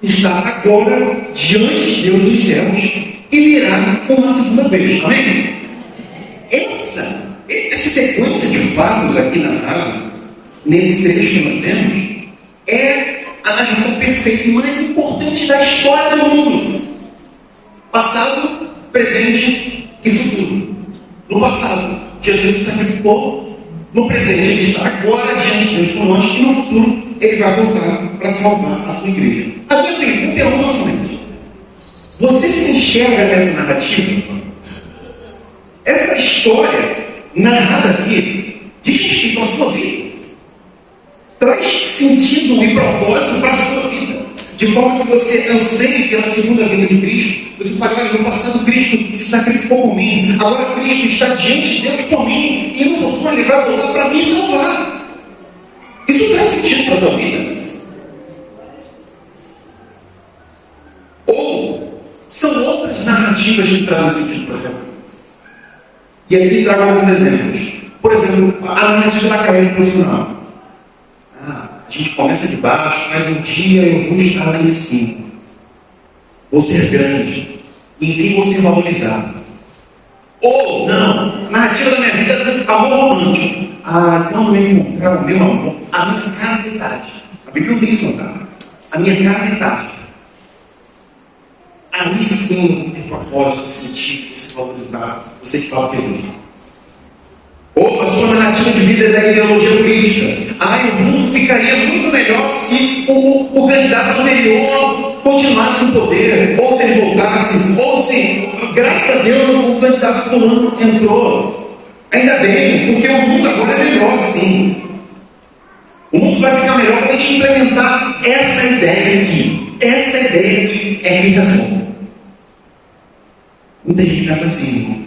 está agora diante de Deus dos céus e virá uma segunda vez. Amém? Essa sequência de fatos aqui narrados, nesse trecho que nós temos, é a narração perfeita e mais importante da história do mundo. Passado, presente e futuro. No passado, Jesus se sacrificou. No presente, Ele está agora diante de Deus conosco. E no futuro, Ele vai voltar para salvar a sua igreja. A minha pergunta é uma somente. Você se enxerga nessa narrativa? Essa história narrada aqui diz respeito à sua vida. Traz sentido e propósito para a sua vida. De forma que você anseie pela segunda vinda de Cristo. Você fala, olha, no passado Cristo se sacrificou por mim. Agora Cristo está diante de Deus por mim. E no futuro Ele vai voltar para me salvar. Isso traz sentido para a sua vida? Ou são outras narrativas que trazem sentido para a sua vida? E aqui trago alguns exemplos. Por exemplo, a narrativa da carreira profissional. A gente começa de baixo, mas um dia eu vou estar lá em cima. Vou ser grande. Enfim, vou ser valorizado. Ou, não, a narrativa da minha vida é amor romântico. Quando eu encontrar o meu amor, a minha cara metade. A Bíblia não tem isso, não. A minha cara metade. Aí sim eu tenho propósito, sentido, ser valorizado, você que fala feliz. Ou a sua narrativa de vida é da ideologia política. O mundo ficaria muito melhor se o candidato anterior continuasse no poder, ou se ele voltasse, ou se, graças a Deus, o candidato fulano entrou. Ainda bem, porque o mundo agora é melhor assim. O mundo vai ficar melhor para a gente implementar essa ideia aqui. Essa ideia aqui é irritação. Muita gente pensa assim, irmão.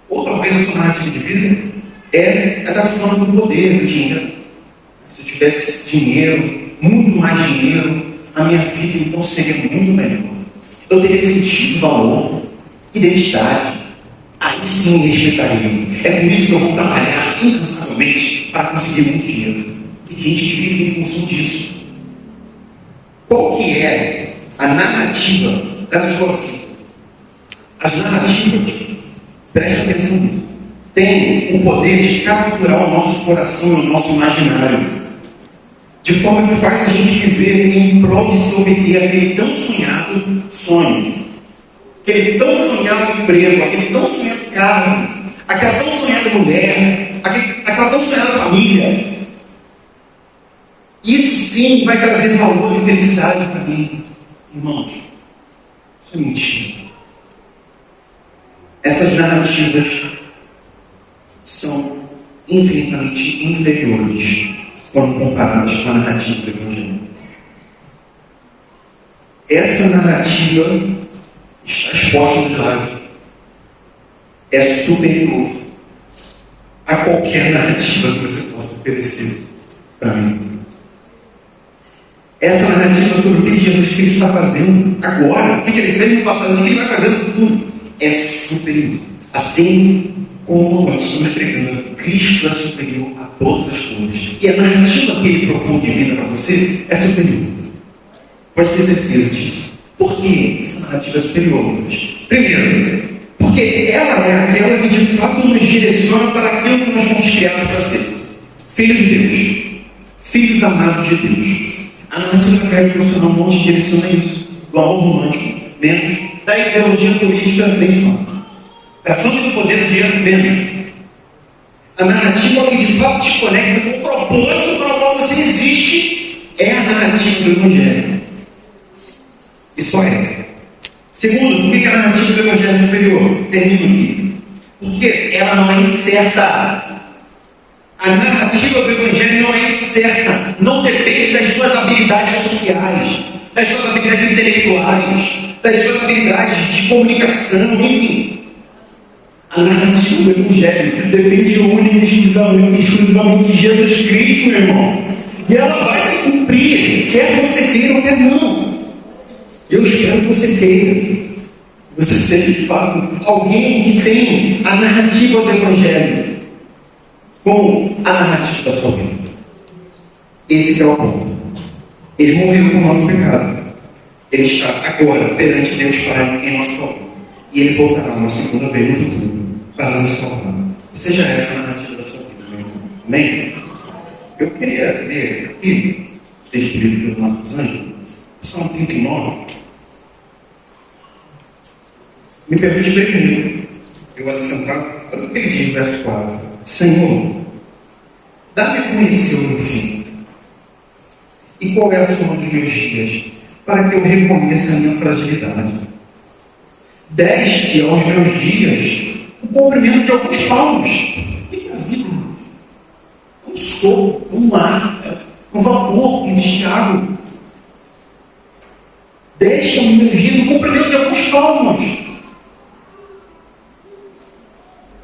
Ou talvez a sua narrativa de vida é da forma do poder, do dinheiro. Se eu tivesse dinheiro, muito mais dinheiro, a minha vida então seria muito melhor. Eu teria sentido, valor, identidade. Aí sim eu respeitaria. É por isso que eu vou trabalhar incansavelmente para conseguir muito dinheiro. Tem gente que vive em função disso. Qual que é a narrativa da sua vida? As narrativas, preste atenção nisso, tem o poder de capturar o nosso coração e o nosso imaginário, de forma que faz a gente viver em prol de se obter aquele tão sonhado sonho, aquele tão sonhado emprego, aquele tão sonhado carro, aquela tão sonhada mulher, aquela tão sonhada família. Isso sim vai trazer valor e felicidade para mim. Irmãos, isso é mentira. Essas narrativas são infinitamente inferiores quando comparadas com a narrativa do Evangelho. Essa narrativa está exposta no slide. É superior a qualquer narrativa que você possa oferecer para mim. Essa narrativa sobre o que Jesus Cristo está fazendo agora, o que ele fez no passado, o que ele vai fazer no futuro, é superior. Assim como nós estamos pregando, Cristo é superior a todas as coisas. E a narrativa que ele propõe de vida para você é superior. Pode ter certeza disso. Por que essa narrativa é superior? Primeiro, porque ela é aquela que de fato nos direciona para aquilo que nós fomos criados para ser. Filhos de Deus. Filhos amados de Deus. A narrativa da carreira profissional não te direciona isso. Do amor romântico, menos. Da ideologia política, principal. Da fama do poder do dinheiro, menos. A narrativa que de fato te conecta com o propósito para o qual você existe é a narrativa do Evangelho. E só é. Segundo, por que a narrativa do Evangelho é superior? Termino aqui. Porque ela não é incerta. A narrativa do Evangelho não é incerta. Não depende das suas habilidades sociais, das suas habilidades intelectuais, das suas habilidades de comunicação, enfim. A narrativa do Evangelho depende única e exclusivamente de Jesus Cristo, meu irmão. E ela vai se cumprir, quer você queira ou quer não. Eu espero que você queira. Você seja de fato alguém que tem a narrativa do Evangelho com a narrativa da sua vida. Esse é o ponto. Ele morreu com o nosso pecado. Ele está agora perante Deus Pai em nosso favor. E Ele voltará uma segunda vez no futuro para nos salvar. Seja essa a narrativa da sua vida. Amém? Eu queria ler aqui, texto bíblico do Marcos Anjos, Salmo 39. Me pergunte bem comigo. Eu vou centrar. Olha o que ele diz no verso 4. Senhor, dá-me a conhecer o meu fim. E qual é a soma dos meus dias, para que eu reconheça a minha fragilidade. Deste aos meus dias o comprimento de alguns palmos. O que é a vida, irmãos? Um sopro, um mar, um vapor, um estiago. Deste aos meus dias o comprimento de alguns palmos.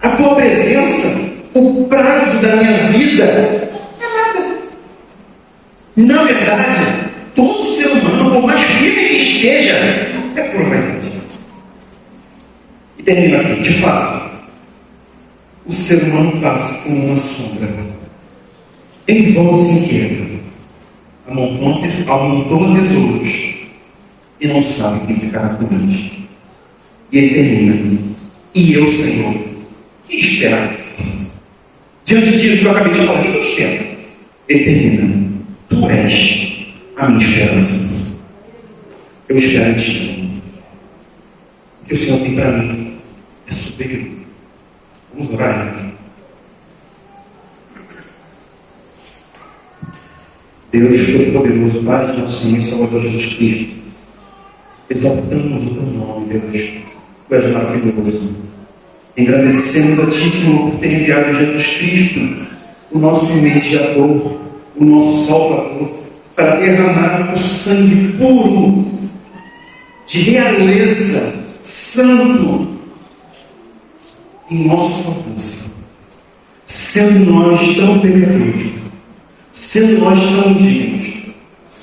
A tua presença, o prazo da minha vida, é nada. Na verdade, todo ser humano, por mais firme que esteja, é pura vaidade. E termina aqui, de fato, o ser humano passa como uma sombra. Em vão se inquieta, amontoa tesouros e não sabe o que ficará com eles. E ele termina, e eu, Senhor, que esperar? Diante disso que eu acabei de falar, o que eu espero? Ele termina, tu és a minha esperança. Eu espero em ti, Senhor. O que o Senhor tem para mim é superior. Vamos orar, irmãos. Deus Todo-Poderoso, Pai de nosso Senhor e Salvador Jesus Cristo, exaltamos o teu nome, Deus. Tu és maravilhoso. Agradecemos a ti, Senhor, por ter enviado Jesus Cristo, o nosso mediador, o nosso Salvador, para derramar o sangue puro, de realeza, santo, em nosso favor, Senhor. Sendo nós tão pecadores, sendo nós tão dignos,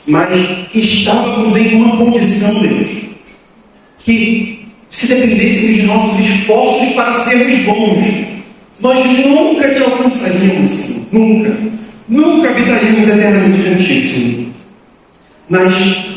mas estávamos em uma condição, Deus, que se dependêssemos de nossos esforços para sermos bons, nós nunca te alcançaríamos, Senhor. Nunca. Nunca habitaríamos eternamente contigo, Senhor. Mas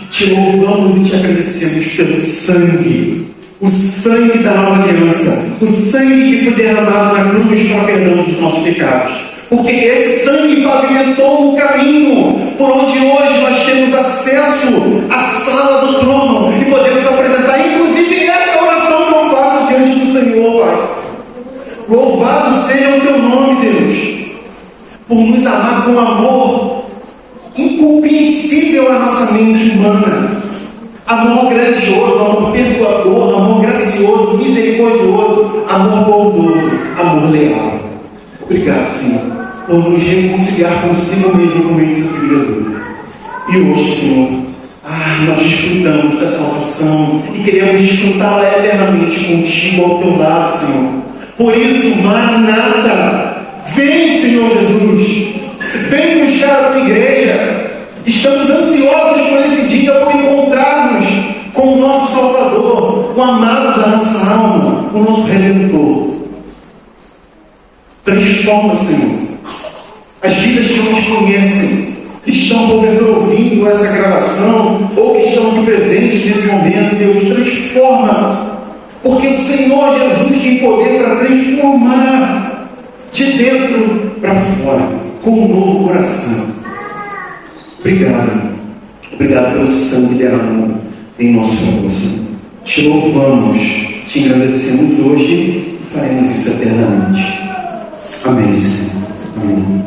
te louvamos e te agradecemos pelo sangue. O sangue da nova aliança. O sangue que foi derramado na cruz para o perdão dos nossos pecados. Porque esse sangue pavimentou o caminho por onde hoje nós temos acesso à sala do trono e podemos apresentar, inclusive, essa oração que eu faço diante do Senhor, Pai. Louvado seja o teu nome, Deus, por nos amar com amor incompreensível à nossa mente humana. Amor grandioso, amor perdoador, amor gracioso, misericordioso, amor bondoso, amor leal. Obrigado, Senhor, por nos reconciliar consigo mesmo com o seu Filho Jesus. E hoje, Senhor, nós desfrutamos da salvação e queremos desfrutá-la eternamente contigo ao teu lado, Senhor. Por isso, Maranata, vem, Senhor Jesus, vem buscar a tua igreja. Estamos ansiosos por esse dia, por encontrarmos com o nosso Salvador, o amado da nossa alma, o nosso Redentor. Transforma, Senhor, as vidas que não te conhecem, que estão porventura ouvindo essa gravação, ou que estão aqui presentes nesse momento. Deus, transforma, porque o Senhor Jesus tem poder para transformar de dentro para fora, com um novo coração. Obrigado. Obrigado pelo sangue derramado em nosso favor, Senhor. Te louvamos, te agradecemos hoje e faremos isso eternamente. Amém, Senhor. Amém.